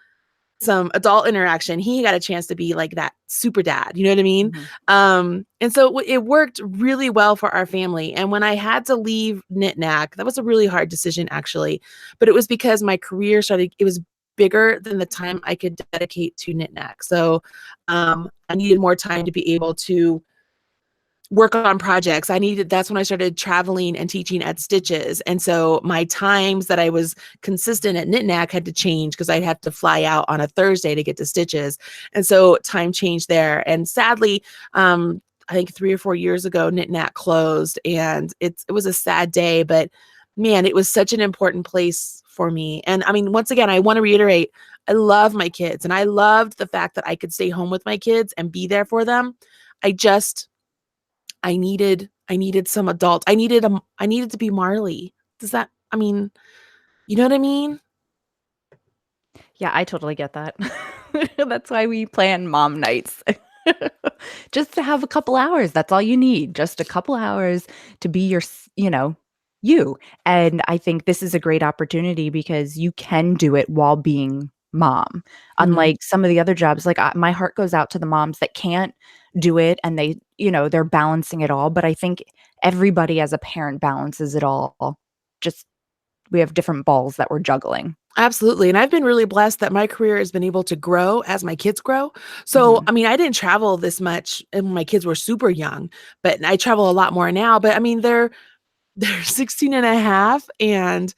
some adult interaction. He got a chance to be like that super dad. You know what I mean? Mhm. And so it worked really well for our family. And when I had to leave Knit Knack, that was a really hard decision actually, but it was because my career it was bigger than the time I could dedicate to Knit Knack. So I needed more time to be able to work on projects. That's when I started traveling and teaching at Stitches. And so my times that I was consistent at Knit Knack had to change because I had to fly out on a Thursday to get to Stitches. And so time changed there. And sadly, I think 3 or 4 years ago, Knit Knack closed, and it was a sad day, but man, it was such an important place for me. And I mean, once again, I want to reiterate, I love my kids and I loved the fact that I could stay home with my kids and be there for them. I just I needed some adult. I needed to be Marley. Does that I mean, you know what I mean? Yeah, I totally get that. That's why we plan mom nights. Just to have a couple hours, that's all you need, just a couple hours to be you. And I think this is a great opportunity because you can do it while being mom. Mhm. Unlike some of the other jobs, like, my heart goes out to the moms that can't do it and they're balancing it all, but I think everybody as a parent balances it all. Just we have different balls that we're juggling. Absolutely, and I've been really blessed that my career has been able to grow as my kids grow. So, Mhm. I mean, I didn't travel this much when my kids were super young, but I travel a lot more now. But I mean, they're 16 and a half and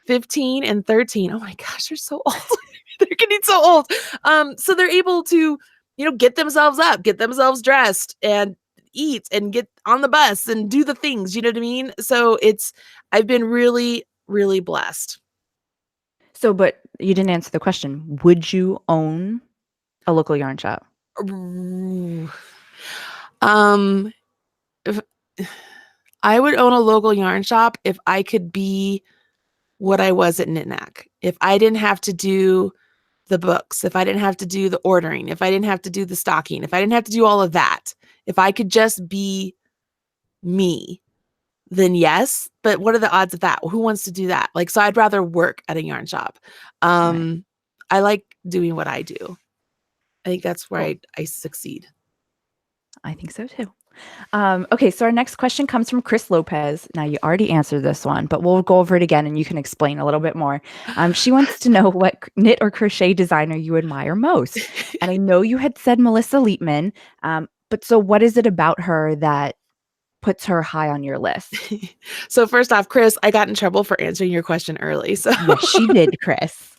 15 and 13. Oh my gosh, they're so old. They're getting so old. So they're able to, get themselves up, get themselves dressed and eat and get on the bus and do the things, you know what I mean? So I've been really, really blessed. So, but you didn't answer the question. Would you own a local yarn shop? Ooh. Um, if I would own a local yarn shop if I could be what I was at Knit Knack. If I didn't have to do the books, if I didn't have to do the ordering, if I didn't have to do the stocking, if I didn't have to do all of that, if I could just be me, then yes. But what are the odds of that? Who wants to do that? Like, so I'd rather work at a yarn shop. Right. I like doing what I do. I think that's where Cool. I succeed. I think so too. Okay, so our next question comes from Chris Lopez. Now, you already answered this one, but we'll go over it again and you can explain a little bit more. She wants to know what knit or crochet designer you admire most. And I know you had said Melissa Leitman, but so what is it about her that puts her high on your list? So first off, Chris, I got in trouble for answering your question early. So Yes, she did, Chris.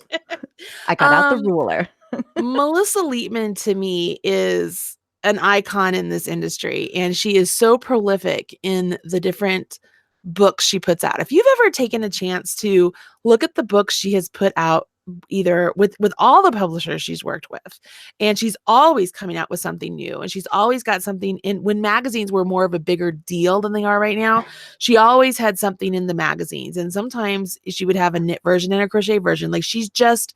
I got out the um ruler. Melissa Leitman to me is an icon in this industry, and she is so prolific in the different books she puts out. If you've ever taken a chance to look at the books she has put out, either with all the publishers she's worked with, and she's always coming out with something new, and she's always got something in. When magazines were more of a bigger deal than they are right now, she always had something in the magazines, and sometimes she would have a knit version and a crochet version. Like, she's just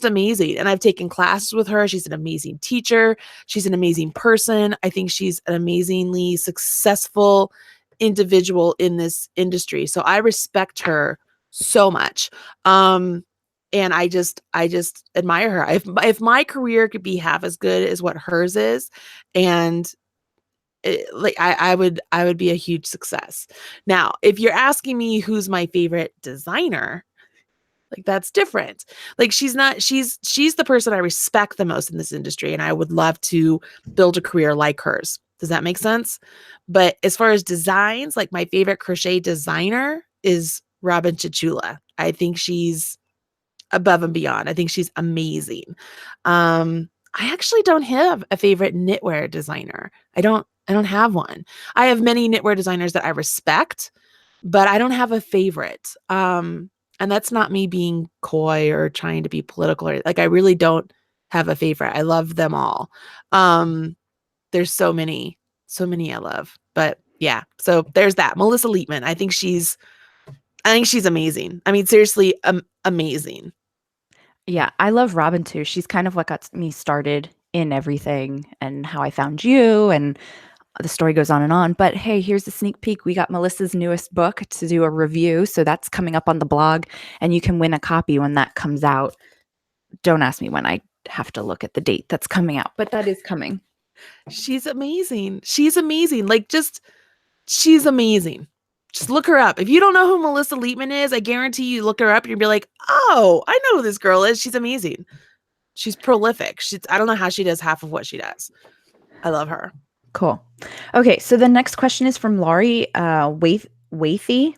amazing. And I've taken classes with her. She's an amazing teacher. She's an amazing person. I think she's an amazingly successful individual in this industry. So I respect her so much. And I just admire her. If my career could be half as good as what hers is, and like I would be a huge success. Now, if you're asking me who's my favorite designer, like, that's different. Like, she's the person I respect the most in this industry, and I would love to build a career like hers. Does that make sense? But as far as designs, like, my favorite crochet designer is Robin Chichula. I think she's above and beyond. I think she's amazing. I actually don't have a favorite knitwear designer. I don't have one. I have many knitwear designers that I respect, but I don't have a favorite. And that's not me being coy or trying to be political, or like, I really don't have a favorite. I love them all. There's so many I love. But yeah, so there's that. Melissa Leitman. I think she's amazing. I mean, seriously, amazing. Yeah, I love Robin too. She's kind of what got me started in everything and how I found you, and the story goes on and on. But hey, here's a sneak peek. We got Melissa's newest book to do a review. So that's coming up on the blog, and you can win a copy when that comes out. Don't ask me when. I have to look at the date that's coming out, but that is coming. She's amazing. She's amazing. Like, just she's amazing. Just look her up. If you don't know who Melissa Leitman is, I guarantee you look her up and you'll be like, oh, I know who this girl is. She's amazing. She's prolific. I don't know how she does half of what she does. I love her. Cool. Okay, so the next question is from Laurie Wathy,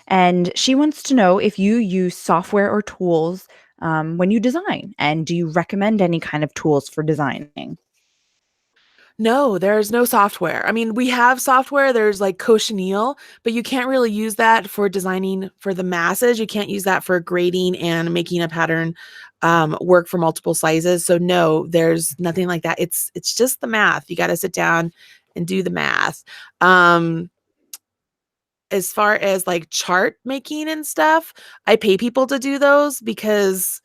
and she wants to know if you use software or tools when you design, and do you recommend any kind of tools for designing? No, there's no software. I mean, we have software. There's like Cochineal, but you can't really use that for designing for the masses. You can't use that for grading and making a pattern work for multiple sizes. So no, there's nothing like that. It's just the math. You got to sit down and do the math. As far as like chart making and stuff, I pay people to do those because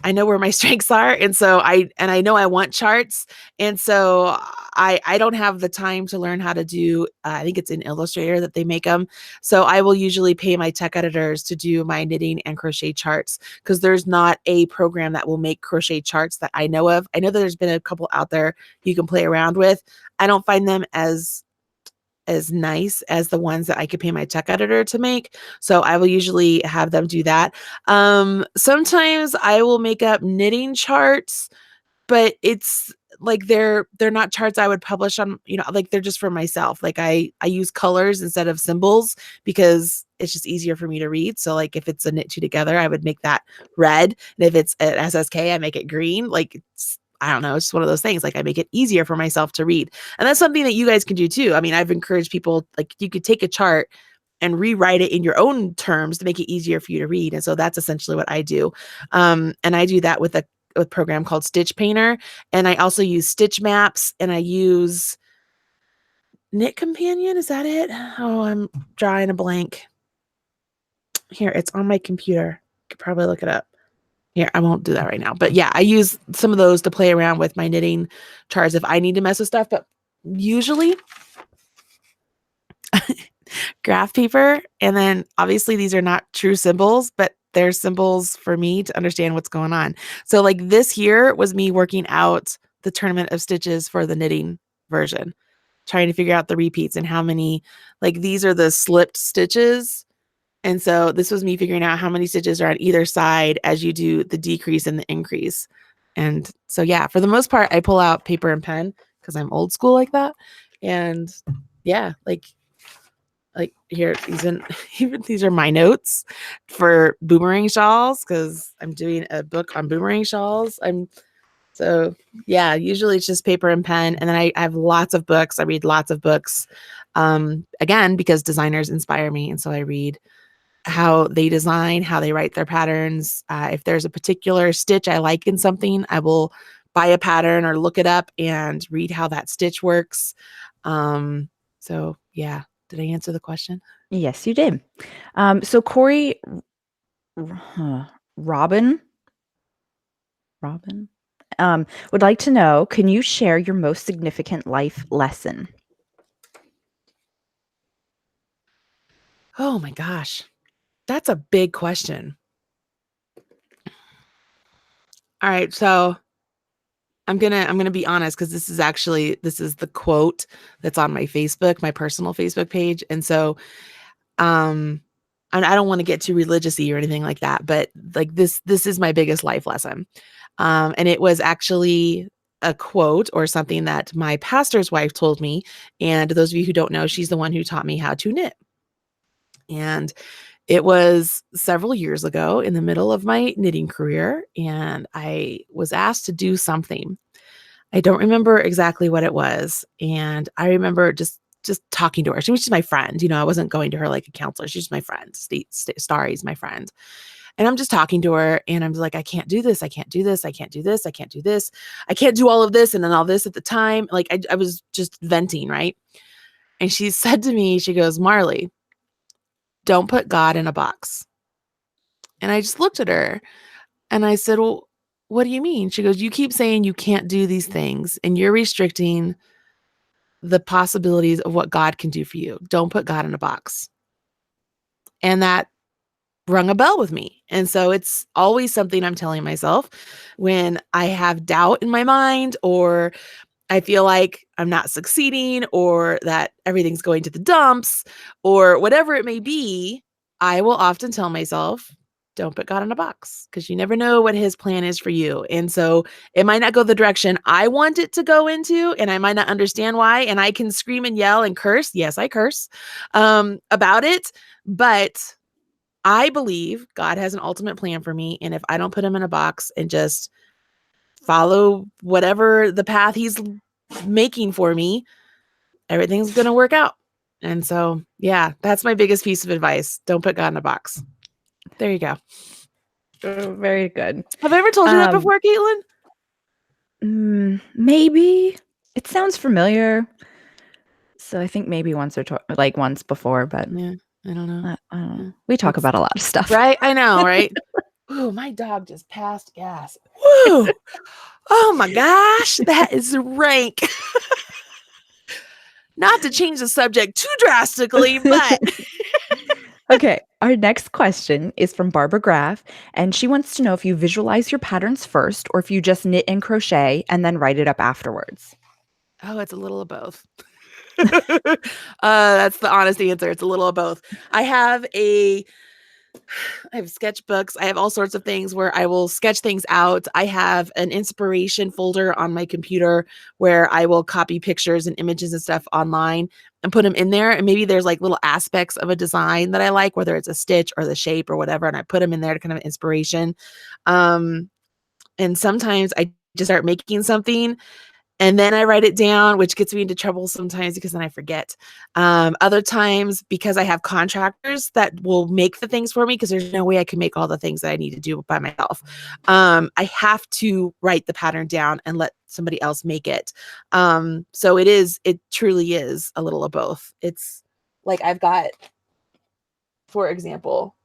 I know where my strengths are. And so I know I want charts. And so I don't have the time to learn how to do, I think it's in Illustrator that they make them. So I will usually pay my tech editors to do my knitting and crochet charts, because there's not a program that will make crochet charts that I know of. I know that there's been a couple out there you can play around with. I don't find them as nice as the ones that I could pay my tech editor to make. So I will usually have them do that. Sometimes I will make up knitting charts, but it's like they're not charts I would publish on, like, they're just for myself. Like, I use colors instead of symbols because it's just easier for me to read. So like, if it's a knit two together, I would make that red. And if it's an SSK, I make it green. Like, I don't know. It's just one of those things. Like, I make it easier for myself to read. And that's something that you guys can do too. I mean, I've encouraged people, like, you could take a chart and rewrite it in your own terms to make it easier for you to read. And so that's essentially what I do. And I do that with a program called Stitch Painter. And I also use Stitch Maps, and I use Knit Companion. Is that it? Oh, I'm drawing a blank. Here, it's on my computer. You could probably look it up. Here, I won't do that right now. But yeah, I use some of those to play around with my knitting charts if I need to mess with stuff. But usually graph paper. And then obviously these are not true symbols, but they're symbols for me to understand what's going on. So like this here was me working out the tournament of stitches for the knitting version, trying to figure out the repeats and how many, like these are the slipped stitches. And so this was me figuring out how many stitches are on either side as you do the decrease and the increase. And so, yeah, for the most part, I pull out paper and pen because I'm old school like that. And yeah, like here, these are my notes for boomerang shawls because I'm doing a book on boomerang shawls. So yeah, usually it's just paper and pen. And then I have lots of books. I read lots of books, again, because designers inspire me. And so I read how they design, how they write their patterns. If there's a particular stitch I like in something, I will buy a pattern or look it up and read how that stitch works. So yeah, did I answer the question? Yes, you did. So Corey, Robin, would like to know, can you share your most significant life lesson? Oh my gosh, that's a big question. All right, so I'm gonna be honest because this is the quote that's on my Facebook, my personal Facebook page, and so and I don't want to get too religious-y or anything like that, but like this is my biggest life lesson, and it was actually a quote or something that my pastor's wife told me, and those of you who don't know, she's the one who taught me how to knit, and it was several years ago in the middle of my knitting career, and I was asked to do something. I don't remember exactly what it was, and I remember just talking to her. She was just my friend, I wasn't going to her like a counselor. She's just my friend. Starry's my friend. And I'm just talking to her, and I'm like, I can't do this. I can't do this. I can't do this. I can't do this. I can't do all of this and then all this at the time. Like I was just venting, right? And she said to me, she goes, Marley, don't put God in a box. And I just looked at her and I said, well, what do you mean? She goes, you keep saying you can't do these things and you're restricting the possibilities of what God can do for you. Don't put God in a box. And that rung a bell with me. And so it's always something I'm telling myself when I have doubt in my mind, or I feel like I'm not succeeding, or that everything's going to the dumps, or whatever it may be. I will often tell myself, don't put God in a box, because you never know what his plan is for you. And so it might not go the direction I want it to go into, and I might not understand why. And I can scream and yell and curse. Yes, I curse about it. But I believe God has an ultimate plan for me. And if I don't put him in a box and just follow whatever the path he's making for me, everything's going to work out. And so, yeah, that's my biggest piece of advice. Don't put God in a box. There you go. Very good. Have I ever told you that before, Kaitlyn? Maybe. It sounds familiar. So I think maybe once before, but yeah, I don't know. I don't know. We talk about a lot of stuff. Right? I know, right? Ooh, my dog just passed gas. Woo! Oh my gosh, that is rank. Not to change the subject too drastically, but Okay, our next question is from Barbara Graff, and she wants to know if you visualize your patterns first or if you just knit and crochet and then write it up afterwards. oh, it's a little of both. That's the honest answer. It's a little of both. I have sketchbooks. I have all sorts of things where I will sketch things out. I have an inspiration folder on my computer where I will copy pictures and images and stuff online and put them in there. And maybe there's like little aspects of a design that I like, whether it's a stitch or the shape or whatever. And I put them in there to kind of inspiration. And sometimes I just start making something and then I write it down, which gets me into trouble sometimes because then I forget. Other times, because I have contractors that will make the things for me, because there's no way I can make all the things that I need to do by myself. I have to write the pattern down and let somebody else make it. So it truly is a little of both. It's like I've got, for example,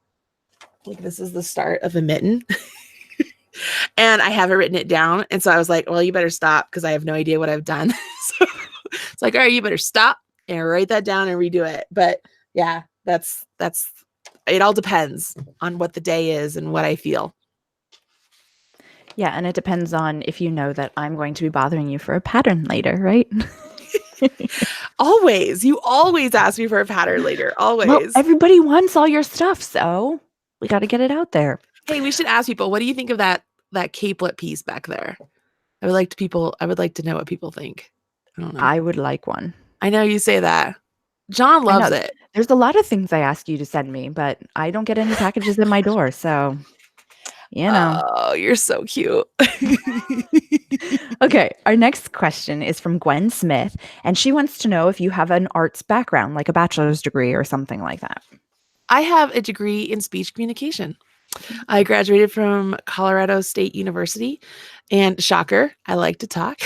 like this is the start of a mitten. And I haven't written it down. And so I was like, well, you better stop because I have no idea what I've done. So it's like, all right, you better stop and write that down and redo it. But yeah, that's it all depends on what the day is and what I feel. Yeah, and it depends on if you know that I'm going to be bothering you for a pattern later, right? Always. You always ask me for a pattern later. Well, Always. everybody wants all your stuff, so we got to get it out there. Hey, we should ask people, what do you think of that capelet piece back there? I would like to know what people think. I don't know. I would like one. I know you say that. John I loves know it. there's a lot of things I ask you to send me, but I don't get any packages in my door, so you know. Oh, you're so cute. Okay, our next question is from Gwen Smith, and she wants to know if you have an arts background, like a bachelor's degree or something like that. I have a degree in speech communication. I graduated from Colorado State University, and shocker, I like to talk.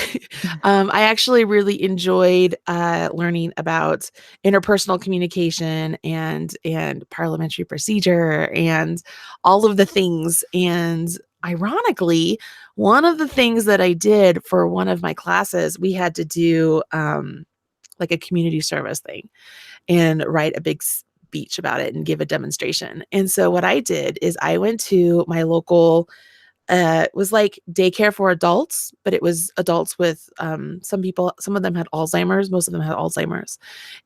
I actually really enjoyed learning about interpersonal communication and parliamentary procedure and all of the things. And ironically, one of the things that I did for one of my classes, we had to do like a community service thing and write a big speech about it and give a demonstration. And so what I did is I went to my local it was like daycare for adults, but it was adults with some of them had Alzheimer's, most of them had Alzheimer's.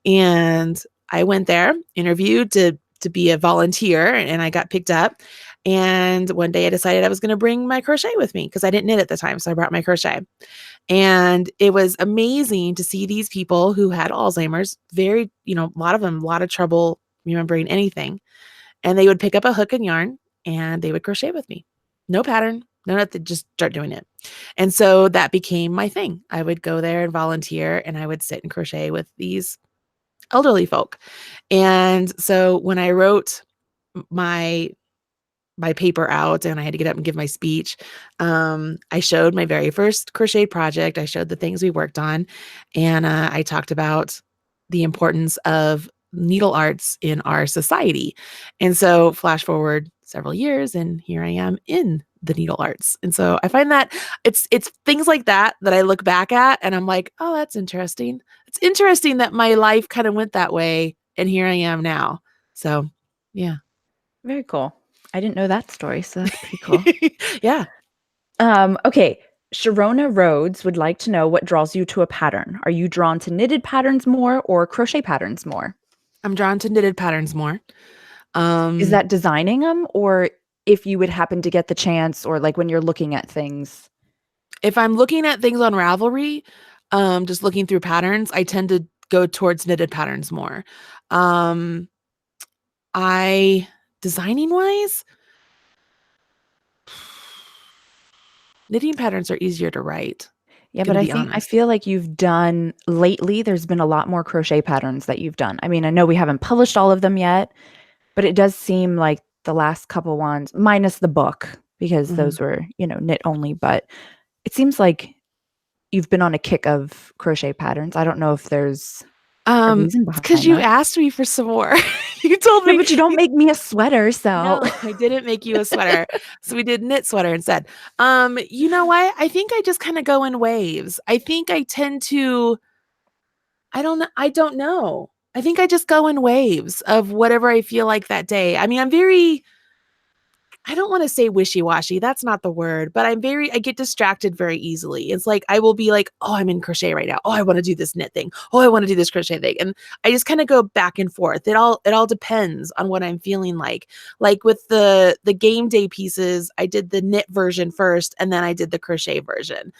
And I went there, interviewed to be a volunteer, and I got picked up. And one day I decided I was going to bring my crochet with me because I didn't knit at the time, so I brought my crochet. And it was amazing to see these people who had Alzheimer's, very, a lot of them, a lot of trouble remembering anything. And they would pick up a hook and yarn and they would crochet with me. No pattern, no nothing, just start doing it. And so that became my thing. I would go there and volunteer and I would sit and crochet with these elderly folk. And so when I wrote my paper out and I had to get up and give my speech, I showed my very first crochet project. I showed the things we worked on, and I talked about the importance of needle arts in our society. And so flash forward several years and here I am in the needle arts. And so I find that it's things like that that I look back at and I'm like, oh, that's interesting. It's interesting that my life kind of went that way and here I am now. So yeah. Very cool. I didn't know that story, so that's pretty cool. Yeah. Okay. Sharona Rhodes would like to know what draws you to a pattern. Are you drawn to knitted patterns more or crochet patterns more? I'm drawn to knitted patterns more. Is that designing them, or if you would happen to get the chance, or like when you're looking at things? If I'm looking at things on Ravelry, just looking through patterns, I tend to go towards knitted patterns more. I designing wise, knitting patterns are easier to write. Yeah, but Gonna I be think I honest. feel like you've done lately, there's been a lot more crochet patterns that you've done. I mean, I know we haven't published all of them yet, but it does seem like the last couple ones, minus the book, because Mhm. those were, knit only, but it seems like you've been on a kick of crochet patterns. I don't know if there's a reason It's because behind you that. asked me for some more. You told Yeah, me but you don't you make me a sweater, so no, I didn't make you a sweater. So we did knit sweater instead. You know what? I think I just kind of go in waves. I think I tend to I don't know. I think I just go in waves of whatever I feel like that day. I mean, I don't want to say wishy-washy. That's not the word, but I get distracted very easily. It's like I will be like, "Oh, I'm in crochet right now. Oh, I want to do this knit thing. Oh, I want to do this crochet thing." And I just kind of go back and forth. It all depends on what I'm feeling like. Like with the game day pieces, I did the knit version first and then I did the crochet version.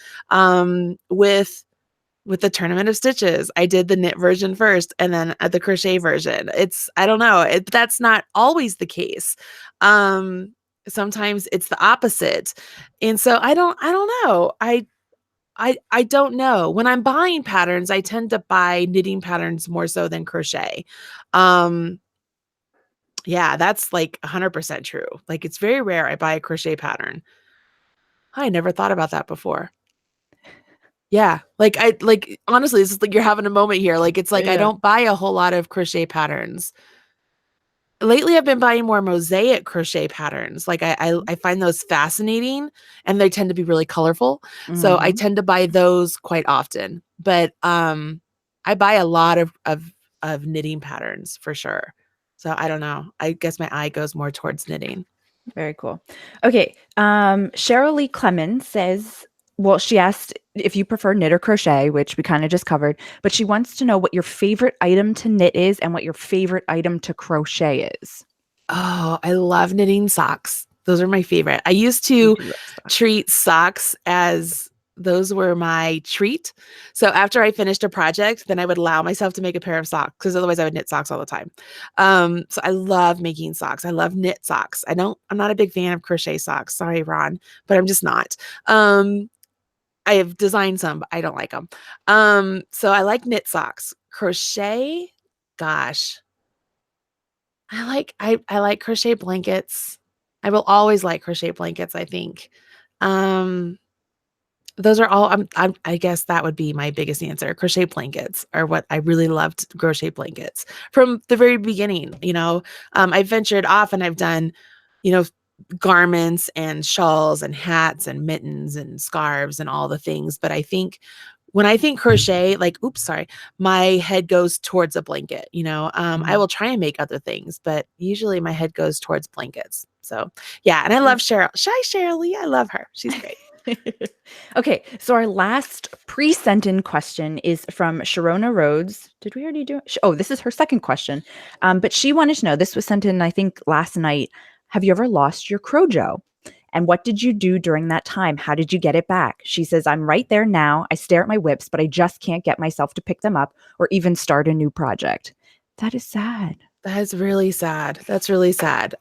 With the Tournament of Stitches, I did the knit version first and then the crochet version. I don't know. That's not always the case. Sometimes it's the opposite. And so I don't know. I don't know. When I'm buying patterns, I tend to buy knitting patterns more so than crochet. Um, yeah, that's like 100% true. Like it's very rare I buy a crochet pattern. I never thought about that before. Yeah, like honestly, this is like you're having a moment here. Like it's like I yeah. don't buy a whole lot of crochet patterns. lately I've been buying more mosaic crochet patterns. Like I find those fascinating, and they tend to be really colorful. So I Mhm. tend to buy those quite often. But I buy a lot of knitting patterns for sure. So I don't know. I guess my eye goes more towards knitting. Very cool. Okay. Cheryl Lee Clemens says, well, she asked if you prefer knit or crochet, which we kind of just covered, but she wants to know what your favorite item to knit is and what your favorite item to crochet is. Oh, I love knitting socks. Those are my favorite. I used We to do love socks. treat socks as those were my treat. So after I finished a project, then I would allow myself to make a pair of socks because otherwise I would knit socks all the time. So I love making socks. I love knit socks. I'm not a big fan of crochet socks. Sorry, Ron, but I'm just not. I have designed some, but I don't like them. So I like knit socks. Crochet, gosh, I like crochet blankets. I will always like crochet blankets, I think. Um, those are all I guess that would be my biggest answer. Crochet blankets are what I really loved, crochet blankets from the very beginning, you know. I've ventured off and I've done, you know, garments and shawls and hats and mittens and scarves and all the things, but I think when I think crochet, like, oops, sorry, my head goes towards a blanket, you know. I Mhm. will try and make other things, but usually my head goes towards blankets. So, yeah, and I love Cheryl. Shy Cheryl Lee, I love her. She's great. Okay, so our last pre-sent in question is from Sharona Rhodes. Did we already do it? Oh, this is her second question. But she wanted to know, this was sent in, I think, last night. Have you ever lost your Crojo? And what did you do during that time? How did you get it back? She says, I'm right there now. I stare at my whips, but I just can't get myself to pick them up or even start a new project. That is sad. That's really sad. That's really sad.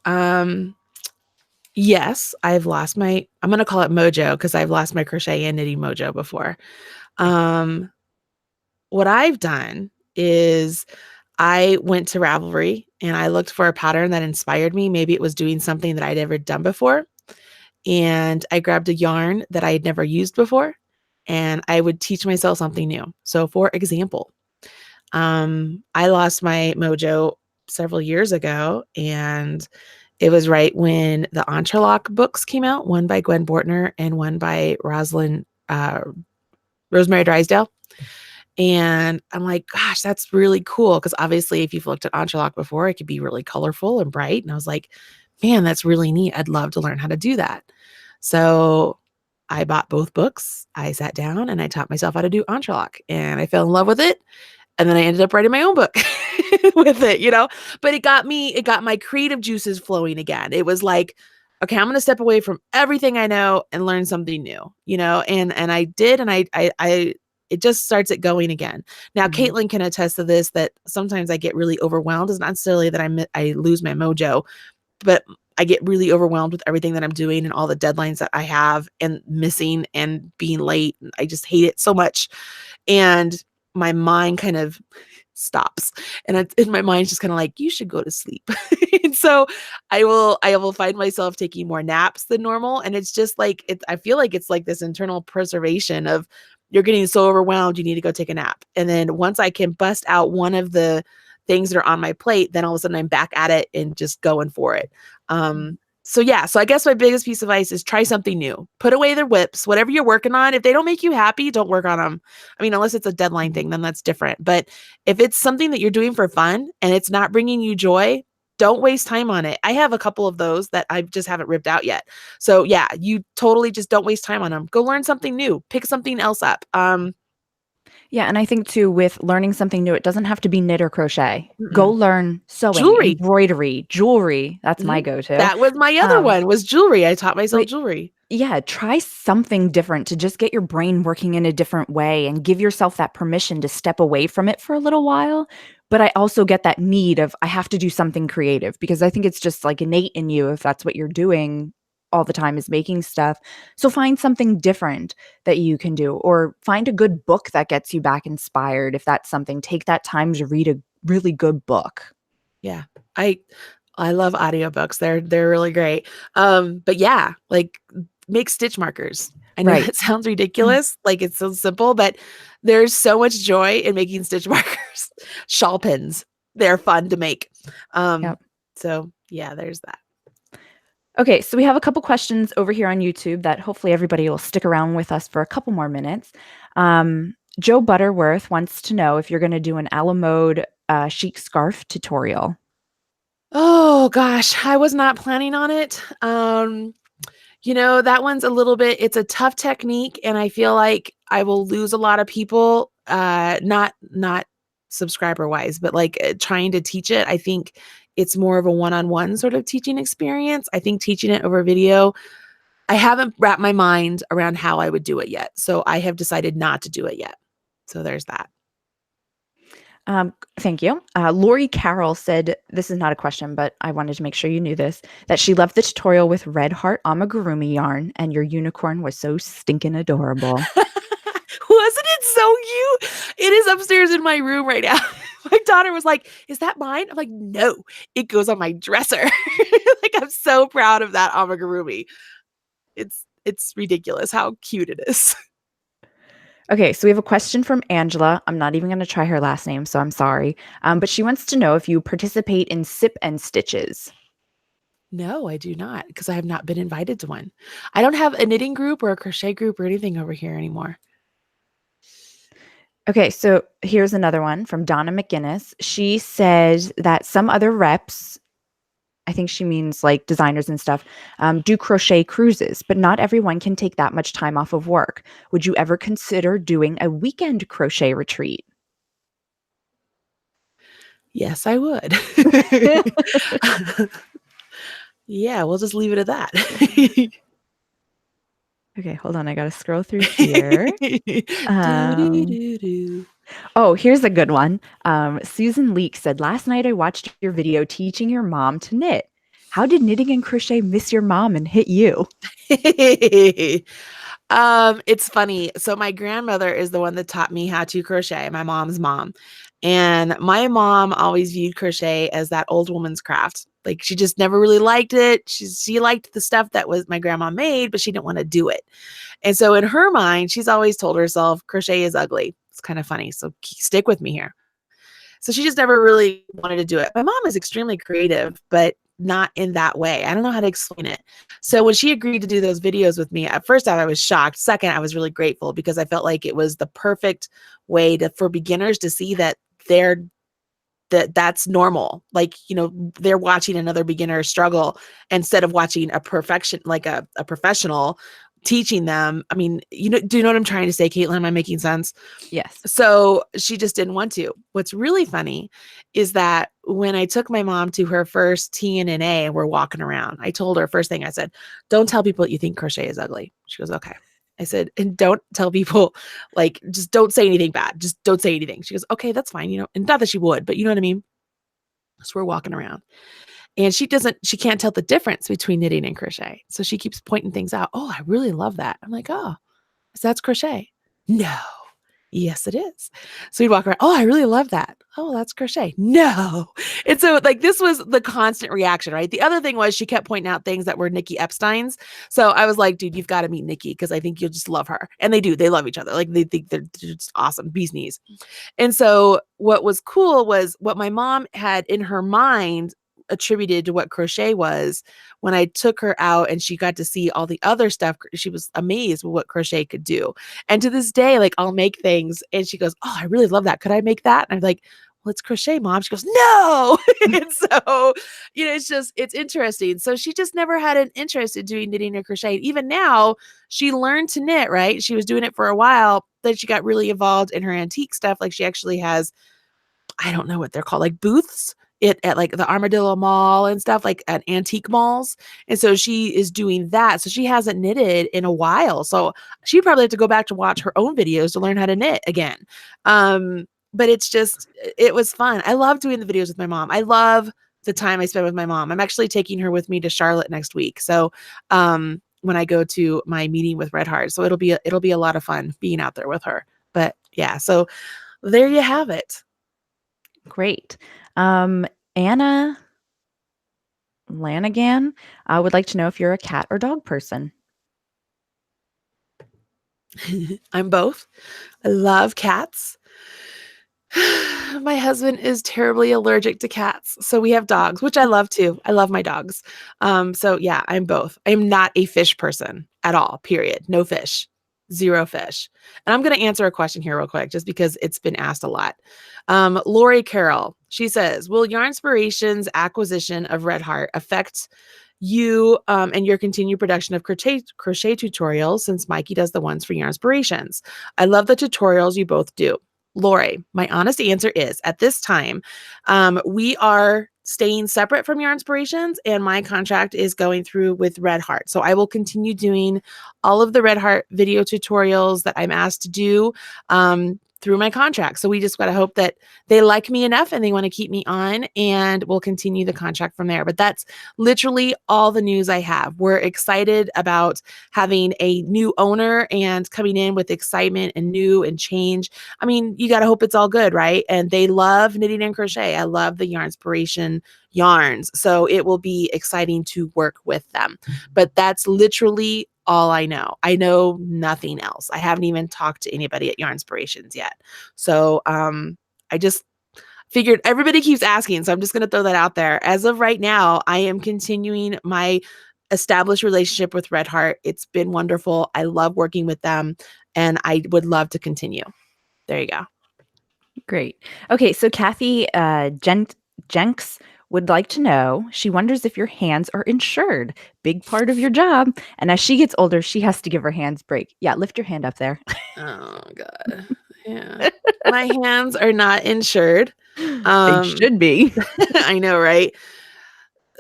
Yes, I'm gonna call it Mojo because I've lost my crochet and knitting mojo before. Um, what I've done is I went to Ravelry and I looked for a pattern that inspired me. Maybe it was doing something that I'd ever done before. And I grabbed a yarn that I had never used before and I would teach myself something new. So, for example, I lost my mojo several years ago, and it was right when the Entrelock books came out, one by Gwen Bortner and one by Rosemary Drysdale. And I'm like, gosh, that's really cool. Because obviously, if you've looked at Entrelock before, it could be really colorful and bright. And I was like, man, that's really neat. I'd love to learn how to do that. So I bought both books. I sat down and I taught myself how to do Entrelock, and I fell in love with it. And then I ended up writing my own book with it, you know. But it got my creative juices flowing again. It was like, okay, I'm going to step away from everything I know and learn something new, you know. And I did, and I it just starts it going again. Now, Mhm. Kaitlyn can attest to this, that sometimes I get really overwhelmed. It's not necessarily that I lose my mojo, but I get really overwhelmed with everything that I'm doing and all the deadlines that I have and missing and being late. I just hate it so much. And my mind kind of stops, and my mind's just kind of like, you should go to sleep. And so I will find myself taking more naps than normal, and it's just like I feel like it's like this internal preservation of, you're getting so overwhelmed, you need to go take a nap. And then once I can bust out one of the things that are on my plate, then all of a sudden I'm back at it and just going for it. Mhm. So yeah, so I guess my biggest piece of advice is try something new. Put away the whips, whatever you're working on. If they don't make you happy, don't work on them. I mean, unless it's a deadline Mhm. thing, then that's different. But if it's something that you're doing for fun and it's not bringing you joy, don't waste time on it. I have a couple of those that I just haven't ripped out yet. So yeah, you totally just don't waste time on them. Go learn something new. Pick something else up. Yeah, and I think too, with learning something new, it doesn't have to be knit or crochet. Go Mm-mm. learn sewing, Jewelry. embroidery, jewelry. That's my Mhm. go-to. That was my other Um, one, was jewelry. I taught myself but jewelry. yeah, try something different to just get your brain working in a different way and give yourself that permission to step away from it for a little while. But I also get that need of, I have to do something creative because I think it's just like innate in you if that's what you're doing all the time is making stuff. So find something different that you can do, or find a good book that gets you back inspired. If that's something, take that time to read a really good book. Yeah. I I love audiobooks. They're really great. But yeah, like, make stitch markers. I know Right. that sounds ridiculous, like it's so simple, but there's so much joy in making stitch markers. Shawl pins, they're fun to make. Um, Yep. So yeah, there's that. Okay, so we have a couple questions over here on YouTube that hopefully everybody will stick around with us for a couple more minutes. Joe Butterworth wants to know if you're going to do an a la mode chic scarf tutorial. Oh gosh, I was not planning on it. That one's a little bit, it's a tough technique, and I feel like I will lose a lot of people, not subscriber wise, but like trying to teach it. I think it's more of a one-on-one sort of teaching experience. I think teaching it over video, I haven't wrapped my mind around how I would do it yet. So I have decided not to do it yet. So there's that. Thank you. Lori Carroll said, this is not a question, but I wanted to make sure you knew this, that she loved the tutorial with Red Heart amigurumi yarn, and your unicorn was so stinking adorable. Wasn't it so cute? It is upstairs in my room right now. My daughter was like, "Is that mine?" I'm like, "No, it goes on my dresser." Like, I'm so proud of that amigurumi. It's ridiculous how cute it is. Okay, so we have a question from Angela. I'm not even going to try her last name, so I'm sorry. But she wants to know if you participate in sip and stitches. No, I do not, because I have not been invited to one. I don't have a knitting group or a crochet group or anything over here anymore. Okay, so here's another one from Donna McGinnis. She says that some other reps, I think she means like designers and stuff, do crochet cruises, but not everyone can take that much time off of work. Would you ever consider doing a weekend crochet retreat? Yes, I would. Yeah, we'll just leave it at that. Okay, hold on. I got to scroll through here. Do, do, do, do. Oh, here's a good one. Susan Leek said, last night I watched your video teaching your mom to knit. How did knitting and crochet miss your mom and hit you? It's funny. So my grandmother is the one that taught me how to crochet, my mom's mom. And my mom always viewed crochet as that old woman's craft. Like, she just never really liked it. She liked the stuff that was my grandma made, but she didn't want to do it. And so in her mind, she's always told herself crochet is ugly. It's kind of funny. So stick with me here. So she just never really wanted to do it. My mom is extremely creative, but not in that way. I don't know how to explain it. So when she agreed to do those videos with me, at first I was shocked. Second, I was really grateful because I felt like it was the perfect way for beginners to see that that's normal. Like, they're watching another beginner struggle instead of watching a perfection, like a professional teaching them. I mean, do you know what I'm trying to say, Kaitlyn? Am I making sense? Yes. So she just didn't want to. What's really funny is that when I took my mom to her first TNNA and we're walking around, I told her, first thing I said, don't tell people you think crochet is ugly. She goes, okay. I said, and don't tell people, like, just don't say anything bad. Just don't say anything. She goes, okay, that's fine. And not that she would, but you know what I mean? So we're walking around and she can't tell the difference between knitting and crochet. So she keeps pointing things out. Oh, I really love that. I'm like, oh, so that's crochet. No. Yes, it is. So we'd walk around. Oh, I really love that. Oh, that's crochet. No. And so, like, this was the constant reaction, right? The other thing was she kept pointing out things that were Nikki Epstein's. So I was like, dude, you've got to meet Nikki because I think you'll just love her. And they do. They love each other. Like, they think they're just awesome. Bee's knees. And so what was cool was what my mom had in her mind attributed to what crochet was. When I took her out and she got to see all the other stuff, she was amazed with what crochet could do. And to this day, like, I'll make things and she goes, oh, I really love that. Could I make that? And I'm like, well, it's crochet, mom. She goes, no. And so, it's interesting. So she just never had an interest in doing knitting or crochet. Even now, she learned to knit, right? She was doing it for a while. Then she got really involved in her antique stuff. Like, she actually has, I don't know what they're called, like booths at like the Armadillo Mall and stuff, like at antique malls. And so she is doing that. So she hasn't knitted in a while. So she probably have to go back to watch her own videos to learn how to knit again. But it was fun. I love doing the videos with my mom. I love the time I spend with my mom. I'm actually taking her with me to Charlotte next week. So when I go to my meeting with Red Heart. So it'll be a lot of fun being out there with her. But yeah, so there you have it. Great. Anna Lanigan would like to know if you're a cat or dog person. I'm both. I love cats. My husband is terribly allergic to cats. So we have dogs, which I love too. I love my dogs. So yeah, I'm both. I'm not a fish person at all, period. No fish, zero fish. And I'm going to answer a question here real quick, just because it's been asked a lot. Lori Carroll, she says, will Yarnspiration's acquisition of Red Heart affect you and your continued production of crochet tutorials, since Mikey does the ones for Yarnspirations? I love the tutorials you both do. Lori, my honest answer is at this time, we are staying separate from Yarnspirations, and my contract is going through with Red Heart. So I will continue doing all of the Red Heart video tutorials that I'm asked to do through my contract. So we just got to hope that they like me enough and they want to keep me on, and we'll continue the contract from there. But that's literally all the news I have. We're excited about having a new owner and coming in with excitement and new and change. I mean, you got to hope it's all good, right? And they love knitting and crochet. I love the Yarnspiration yarns. So it will be exciting to work with them. But that's literally all I know. I know nothing else. I haven't even talked to anybody at Yarnspirations yet. So I just figured everybody keeps asking. So I'm just going to throw that out there. As of right now, I am continuing my established relationship with Red Heart. It's been wonderful. I love working with them, and I would love to continue. There you go. Great. Okay, so Kathy Jenks would like to know, she wonders if your hands are insured. Big part of your job. And as she gets older, she has to give her hands break. Yeah, lift your hand up there. Oh God. Yeah. My hands are not insured. They should be. I know, right?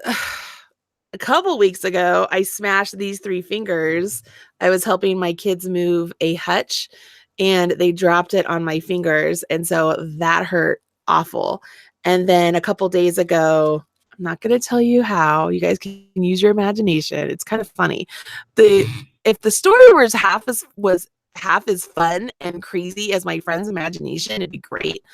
A couple weeks ago, I smashed these 3 fingers. I was helping my kids move a hutch, and they dropped it on my fingers, and so that hurt awful. And then a couple days ago, I'm not going to tell you how. You guys can use your imagination. It's kind of funny. If the story was half as fun and crazy as my friend's imagination, it'd be great.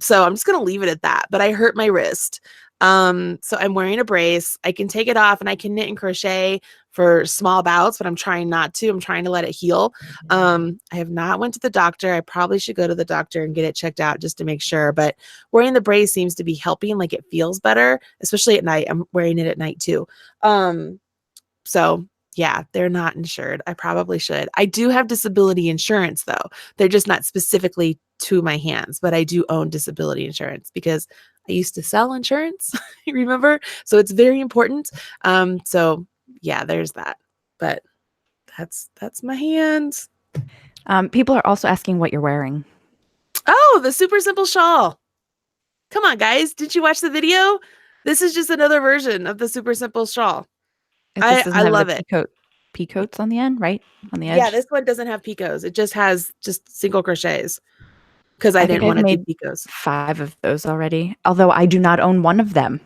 So I'm just going to leave it at that. But I hurt my wrist. So I'm wearing a brace. I can take it off and I can knit and crochet for small bouts, but I'm trying not to. I'm trying to let it heal. I have not went to the doctor. I probably should go to the doctor and get it checked out just to make sure. But wearing the brace seems to be helping. Like, it feels better, especially at night. I'm wearing it at night too. So yeah, they're not insured. I probably should. I do have disability insurance though. They're just not specifically to my hands, but I do own disability insurance because I used to sell insurance, you remember? So it's very important. So yeah, there's that. But that's my hands. People are also asking what you're wearing. Oh, the super simple shawl. Come on, guys. Did you watch the video? This is just another version of the super simple shawl. This doesn't I have love the it. peacoats on the end, right? On the edge. Yeah, this one doesn't have picots. It just has just single crochets because I I think didn't I've want to do made picots. 5 of those already, although I do not own one of them.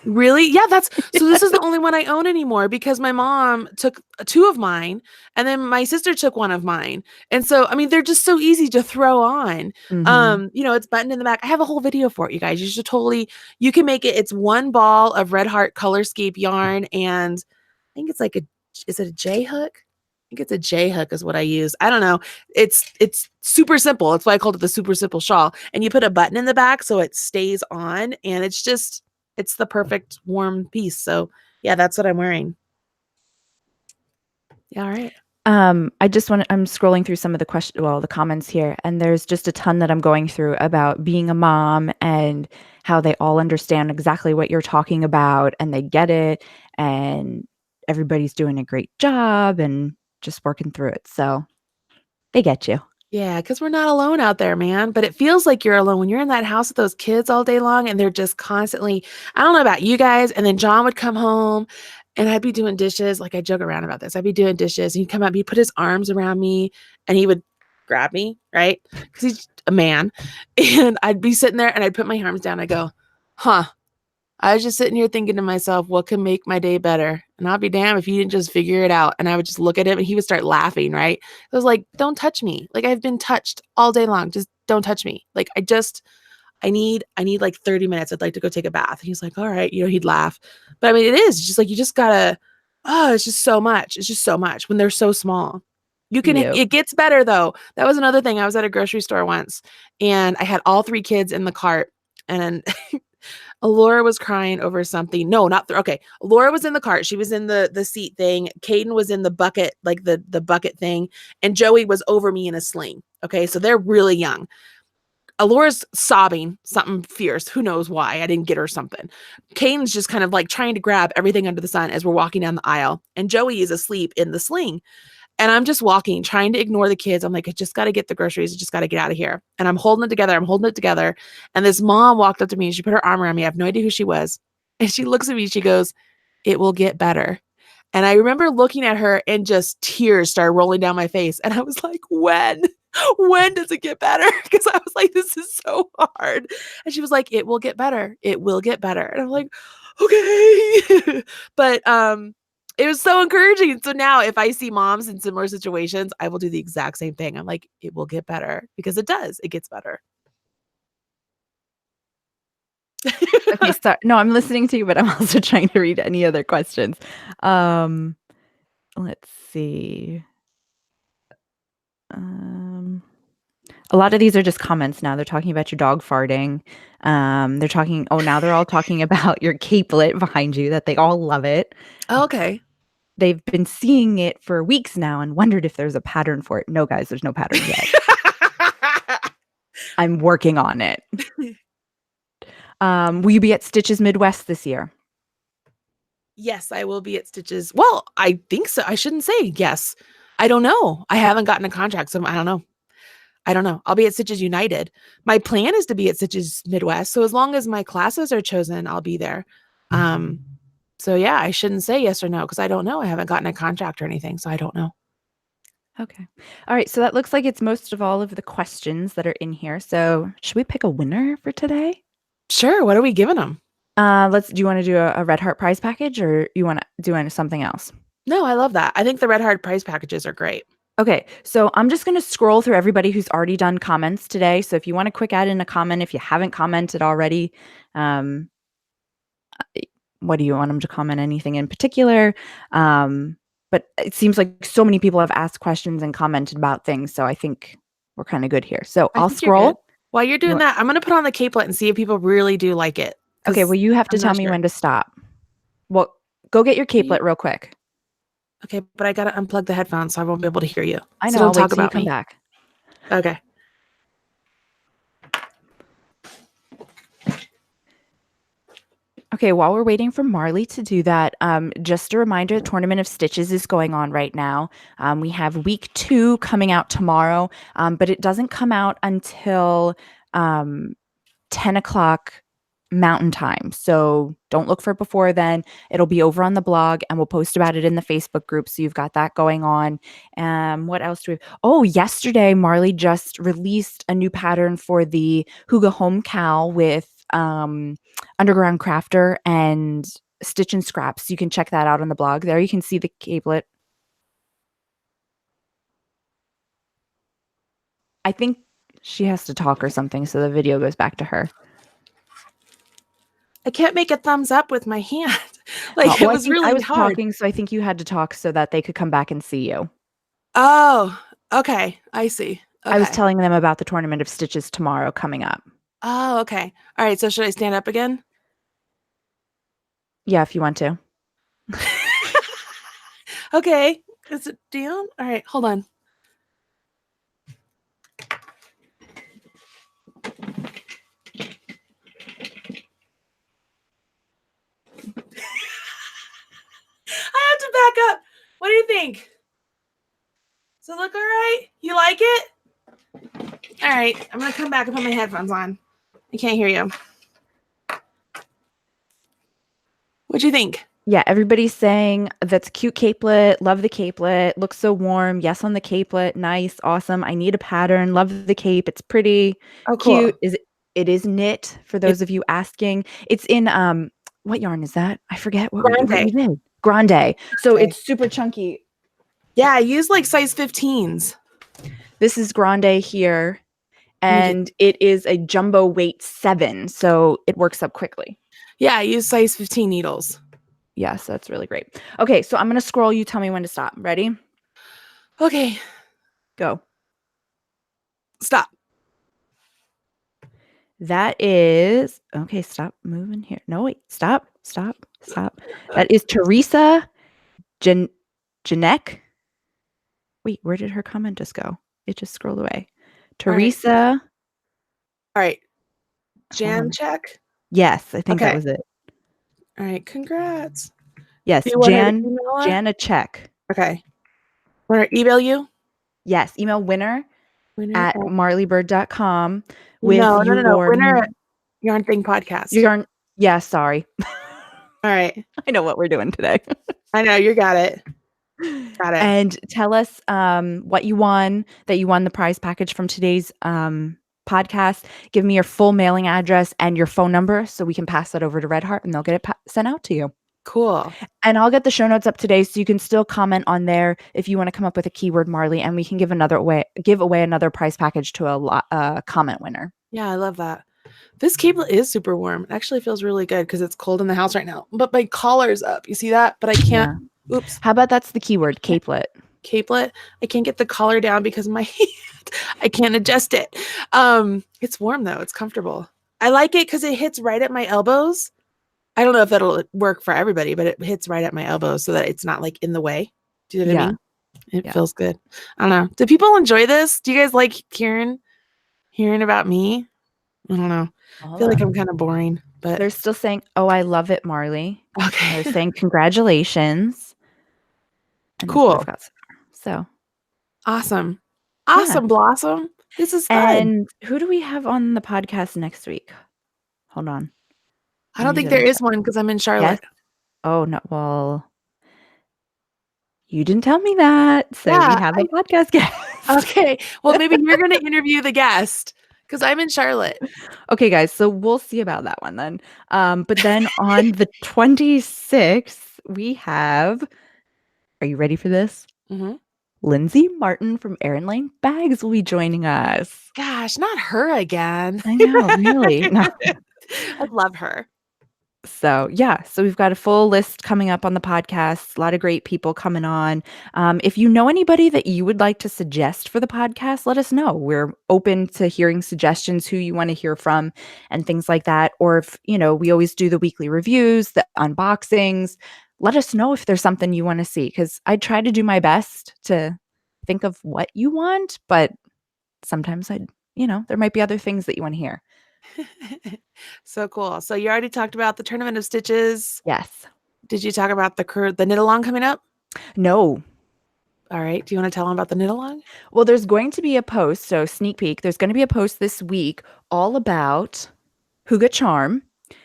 Really? Yeah, so this is the only one I own anymore because my mom took 2 of mine, and then my sister took 1 of mine. And so, I mean, they're just so easy to throw on. Mhm. It's buttoned in the back. I have a whole video for it, you guys. You can make it. It's 1 ball of Red Heart Colorscape yarn, and I think it's like is it a J hook? I think it's a J hook is what I use. I don't know. It's super simple. That's why I called it the super simple shawl. And you put a button in the back so it stays on, and it's the perfect warm piece. So yeah, that's what I'm wearing. Yeah, all right. I'm scrolling through some of the comments here, and there's just a ton that I'm going through about being a mom and how they all understand exactly what you're talking about and they get it, and everybody's doing a great job and just working through it. So they get you. Yeah, because we're not alone out there, man. But it feels like you're alone when you're in that house with those kids all day long and they're just constantly, I don't know about you guys. And then John would come home and I'd be doing dishes. Like, I joke around about this. I'd be doing dishes and he'd come up, he'd put his arms around me and he would grab me, right? Because he's a man. And I'd be sitting there and I'd put my arms down. I go, huh. I was just sitting here thinking to myself, what can make my day better? And I'll be damned if you didn't just figure it out. And I would just look at him and he would start laughing, right? I was like, don't touch me. Like, I've been touched all day long. Just don't touch me. Like, I need like 30 minutes. I'd like to go take a bath. And he's like, all right. He'd laugh. But I mean, it is just like, you just gotta, it's just so much. It's just so much when they're so small. Cute. It gets better though. That was another thing. I was at a grocery store once and I had all 3 kids in the cart and Laura was crying over something. No, not okay. Laura was in the cart. She was in the seat thing. Caden was in the bucket, like the bucket thing, and Joey was over me in a sling. Okay, so they're really young. Laura's sobbing something fierce. Who knows why? I didn't get her something. Caden's just kind of like trying to grab everything under the sun as we're walking down the aisle, and Joey is asleep in the sling. And I'm just walking, trying to ignore the kids. I'm like, I just got to get the groceries. I just got to get out of here. And I'm holding it together. I'm holding it together. And this mom walked up to me and she put her arm around me. I have no idea who she was. And she looks at me. She goes, "It will get better." And I remember looking at her and just tears started rolling down my face. And I was like, when? When does it get better? Because I was like, this is so hard. And she was like, "It will get better. It will get better." And I'm like, okay. But it was so encouraging. So now if I see moms in similar situations, I will do the exact same thing. I'm like, it will get better because it does. It gets better. Okay, no, I'm listening to you, but I'm also trying to read any other questions. Let's see. A lot of these are just comments now. They're talking about your dog farting. They're talking, now they're all talking about your capelet behind you, that they all love it. Okay. They've been seeing it for weeks now and wondered if there's a pattern for it. No, guys, there's no pattern yet. I'm working on it. Will you be at Stitches Midwest this year? Yes, I will be at Stitches. Well, I think so. I shouldn't say yes. I don't know. I haven't gotten a contract, so I don't know. I'll be at Stitches United. My plan is to be at Stitches Midwest. So as long as my classes are chosen, I'll be there. So yeah, I shouldn't say yes or no because I don't know. I haven't gotten a contract or anything, so I don't know. Okay. All right. So that looks like it's most of all of the questions that are in here. So should we pick a winner for today? Sure. What are we giving them? Do you want to do a Red Heart prize package or you want to do something else? No, I love that. I think the Red Heart prize packages are great. Okay, so I'm just going to scroll through everybody who's already done comments today. So if you want to quick add in a comment, if you haven't commented already, what do you want them to comment? Anything in particular? But it seems like so many people have asked questions and commented about things. So I think we're kind of good here. So I'll scroll. While you're doing that, I'm going to put on the capelet and see if people really do like it. Okay, well, you have to tell me when to stop. Well, go get your capelet real quick. Okay, but I got to unplug the headphones so I won't be able to hear you. I know. So don't I'll talk about me. Come back. Okay. Okay, while we're waiting for Marley to do that, just a reminder, the Tournament of Stitches is going on right now. We have week 2 coming out tomorrow, but it doesn't come out until 10 o'clock Mountain Time. So don't look for it before then. It'll be over on the blog and we'll post about it in the Facebook group. So you've got that going on. What else do we have? Oh, yesterday, Marley just released a new pattern for the Hygge Home Cowl with Underground Crafter and Stitch and Scraps. You can check that out on the blog. There you can see the capelet. I think she has to talk or something, so the video goes back to her. I can't make a thumbs up with my hand. Like it was really hard. I was talking, so I think you had to talk so that they could come back and see you. Oh, okay. I see. Okay. I was telling them about the Tournament of Stitches tomorrow coming up. Oh, okay. All right. So should I stand up again? Yeah, if you want to. Okay. Is it down? All right. Hold on. I have to back up. What do you think? Does it look all right? You like it? All right. I'm going to come back and put my headphones on. I can't hear you. What'd you think? Yeah, everybody's saying that's a cute capelet. Love the capelet. Looks so warm. Yes on the capelet. Nice. Awesome. I need a pattern. Love the cape. It's pretty. Oh, cool. Cute. It is knit for those of you asking. It's in what yarn is that? I forget what we did. Grande. So it's super chunky. Yeah, I use like size 15s. This is Grande here. And it is a jumbo weight 7. So it works up quickly. Yeah, I use size 15 needles. Yes, that's really great. Okay, so I'm going to scroll. You tell me when to stop. Ready? Okay. Go. Stop. That is okay. Stop moving here. No, wait. Stop. That is Teresa Janek. Wait, where did her comment just go? It just scrolled away. Teresa. All right. Hold Jan on. check. Yes, I think that Okay. was it. All right. Congrats. Yes, Do you want her to email her? Jana check. Okay. Want her to email you? Yes, email winner Winner at at marleybird.com with no. your Winner at Yarn Thing Podcast. yarn. Yeah, sorry. All right. I know what we're doing today. I know you got it. Got it. And tell us what you won, that you won the prize package from today's podcast. Give me your full mailing address and your phone number so we can pass that over to Red Heart and they'll get it sent out to you. Cool. And I'll get the show notes up today so you can still comment on there if you want to come up with a keyword Marley, and we can give away another prize package to a comment winner. Yeah, I love that. This cable is super warm. It actually feels really good because it's cold in the house right now. But my collar's up. You see that? But I can't. Yeah. Oops. How about that's the keyword, capelet? Capelet. I can't get the collar down because of my hand. I can't adjust it. It's warm though. It's comfortable. I like it because it hits right at my elbows. I don't know if that'll work for everybody, but it hits right at my elbows so that it's not like in the way. Do you know what I mean? It feels good. I don't know. Do people enjoy this? Do you guys like hearing about me? I don't know. I feel like I'm kind of boring, but they're still saying, "Oh, I love it, Marley." Okay. They're saying congratulations. And cool. So awesome. Awesome, Blossom. This is fun. And who do we have on the podcast next week? Hold on. I don't think there is one because I'm in Charlotte. Yes? Oh, no. Well, you didn't tell me that. So we have a podcast guest. Okay. Well, maybe you're going to interview the guest because I'm in Charlotte. Okay, guys. So we'll see about that one then. But then on the 26th, we have, are you ready for this? Mm-hmm. Lindsay Martin from Erin Lane Bags will be joining us. Gosh, not her again. I know, really. No. I love her. So, yeah. So we've got a full list coming up on the podcast. A lot of great people coming on. If you know anybody that you would like to suggest for the podcast, let us know. We're open to hearing suggestions, who you want to hear from and things like that. Or if, we always do the weekly reviews, the unboxings. Let us know if there's something you want to see, because I try to do my best to think of what you want, but sometimes there might be other things that you want to hear. So cool. So you already talked about the Tournament of Stitches. Yes. Did you talk about the knit along coming up? No. All right. Do you want to tell them about the knit along? Well, there's going to be a post. So sneak peek. There's going to be a post this week all about Huga Charm,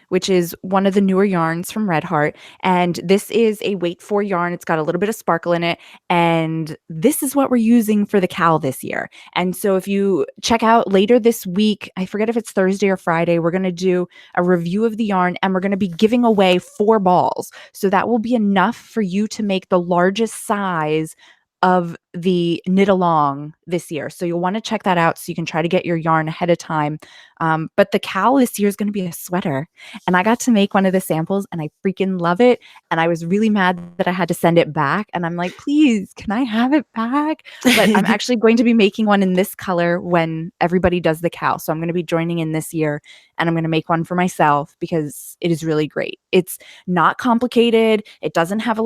which is one of the newer yarns from Red Heart. And this is a weight 4 yarn. It's got a little bit of sparkle in it. And this is what we're using for the cowl this year. And so if you check out later this week, I forget if it's Thursday or Friday, we're going to do a review of the yarn and we're going to be giving away 4 balls. So that will be enough for you to make the largest size of the knit along this year. So you'll want to check that out so you can try to get your yarn ahead of time. But the cowl this year is going to be a sweater. And I got to make one of the samples and I freaking love it. And I was really mad that I had to send it back. And I'm like, please, can I have it back? But I'm actually going to be making one in this color when everybody does the cowl. So I'm going to be joining in this year and I'm going to make one for myself because it is really great. It's not complicated. It doesn't have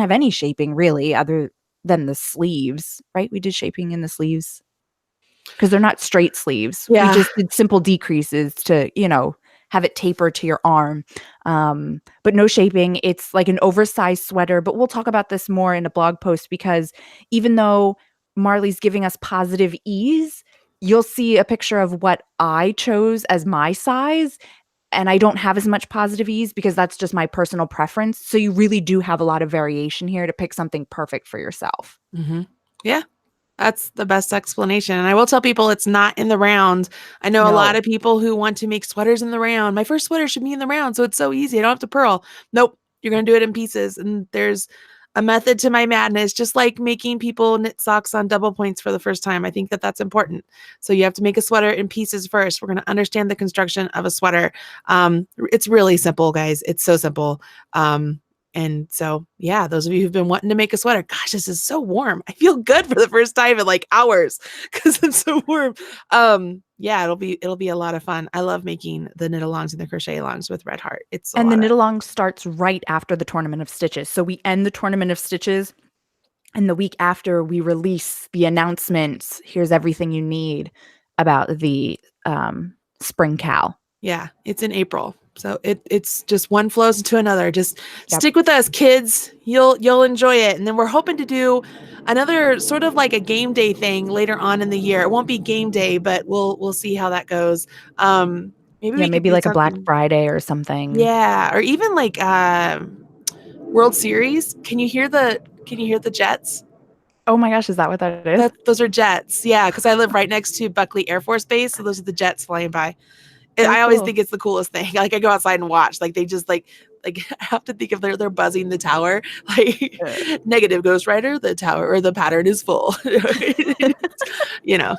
any shaping really, other than the sleeves, right? We did shaping in the sleeves because they're not straight sleeves. Yeah. We just did simple decreases to, have it taper to your arm. But no shaping. It's like an oversized sweater, but we'll talk about this more in a blog post because even though Marley's giving us positive ease, you'll see a picture of what I chose as my size. And I don't have as much positive ease because that's just my personal preference. So you really do have a lot of variation here to pick something perfect for yourself. Mm-hmm. Yeah, that's the best explanation. And I will tell people it's not in the round. I know a lot of people who want to make sweaters in the round. My first sweater should be in the round, so it's so easy. I don't have to purl. Nope, you're going to do it in pieces. And there's a method to my madness, just like making people knit socks on double points for the first time. I think that that's important. So you have to make a sweater in pieces first. We're going to understand the construction of a sweater. It's really simple, guys. It's so simple. And And so, yeah, those of you who've been wanting to make a sweater, gosh, this is so warm. I feel good for the first time in like hours because it's so warm. Yeah, it'll be a lot of fun. I love making the knit alongs and the crochet alongs with Red Heart. It's a And the lot knit of along starts right after the Tournament of Stitches. So we end the Tournament of Stitches, and the week after we release the announcements. Here's everything you need about the spring cow. yeah, it's in April. So it's just one flows into another. Just Yep. stick with us, kids. You'll enjoy it. And then we're hoping to do another sort of like a game day thing later on in the year. It won't be game day, but we'll see how that goes. Maybe Yeah, we could maybe do like a Black something. Friday or something. Yeah, or even like World Series. Can you hear the jets? Oh my gosh, is that what that is? Those are jets. Yeah, because I live right next to Buckley Air Force Base, so those are the jets flying by. Oh, I always cool. think it's the coolest thing. Like I go outside and watch. Like they just like I have to think if they're buzzing the tower. Like negative Ghost Rider, the tower or the pattern is full. You know,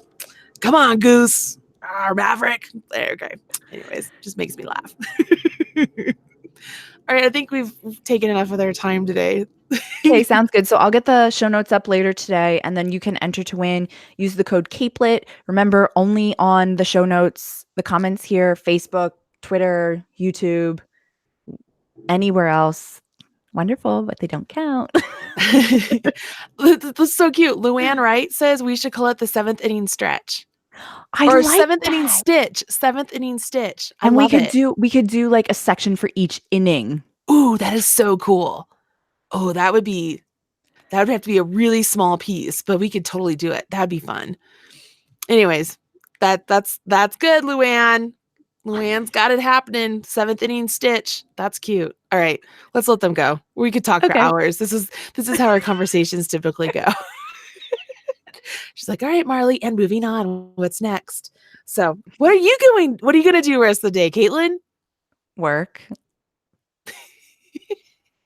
come on, Goose or Maverick. There, okay. Anyways, just makes me laugh. All right, I think we've taken enough of their time today. Okay, sounds good. So I'll get the show notes up later today, and then you can enter to win. Use the code CAPELET. Remember, only on the show notes, the comments here, Facebook, Twitter, YouTube, anywhere else. Wonderful, but they don't count. That's so cute. Luann Wright says we should call it the 7th inning stretch. I Or like 7th inning that. stitch. 7th inning stitch. I And love it. we could do like a section for each inning. Ooh, that is so cool. Oh, that would have to be a really small piece, but we could totally do it. That'd be fun. Anyways, that's good, Luann. Luann's got it happening. 7th inning stitch. That's cute. All right, let's let them go. We could talk for Okay. hours. This is how our conversations typically go. She's like, all right, Marley, and moving on. What's next? So what are you going to do the rest of the day, Kaitlyn? Work.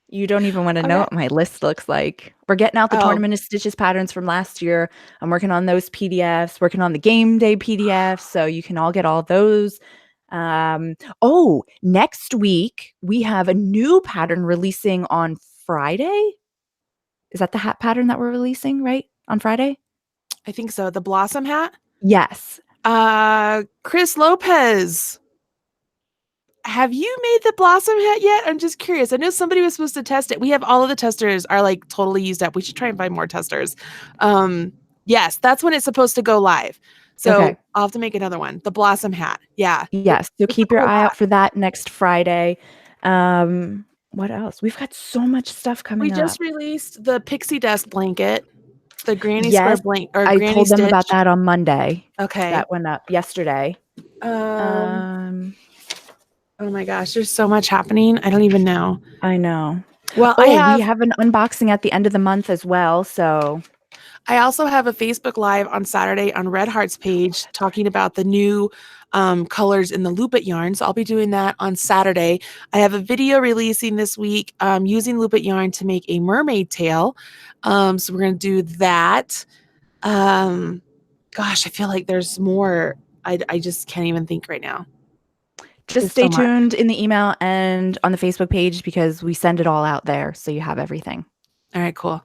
You don't even want to know Okay. what my list looks like. We're getting out the Oh, Tournament of Stitches patterns from last year. I'm working on those PDFs, working on the game day PDFs, so you can all get all those. Next week we have a new pattern releasing on Friday. Is that the hat pattern that we're releasing, right? On Friday? I think so. The blossom hat. Yes. Chris Lopez. Have you made the blossom hat yet? I'm just curious. I know somebody was supposed to test it. We have all of the testers are like totally used up. We should try and find more testers. Yes, that's when it's supposed to go live. So Okay. I'll have to make another one. The blossom hat. Yeah. Yes. So It's a keep your cool eye hat. out for that next Friday. What else? We've got so much stuff We coming just up. released the pixie dust blanket, the granny square Yes, blanket or I granny told them stitch. about that on Monday. Okay. That went up yesterday. Oh my gosh, there's so much happening. I don't even know. I know. Well, We have an unboxing at the end of the month as well, so I also have a Facebook Live on Saturday on Red Heart's page talking about the new colors in the Loop It yarn. So I'll be doing that on Saturday. I have a video releasing this week using Loop It yarn to make a mermaid tail. So we're going to do that. Gosh, I feel like there's more. I just can't even think right now. just There's stay so much. tuned in the email and on the Facebook page because we send it all out there, so you have everything. All right, cool. All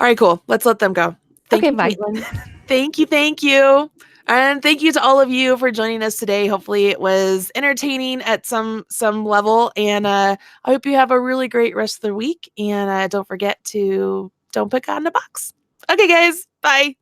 right, cool. Let's let them go. Thank Okay, you, bye. Kaitlyn. Thank you. And thank you to all of you for joining us today. Hopefully it was entertaining at some level. And I hope you have a really great rest of the week. And don't forget to don't put God in a box. Okay, guys. Bye.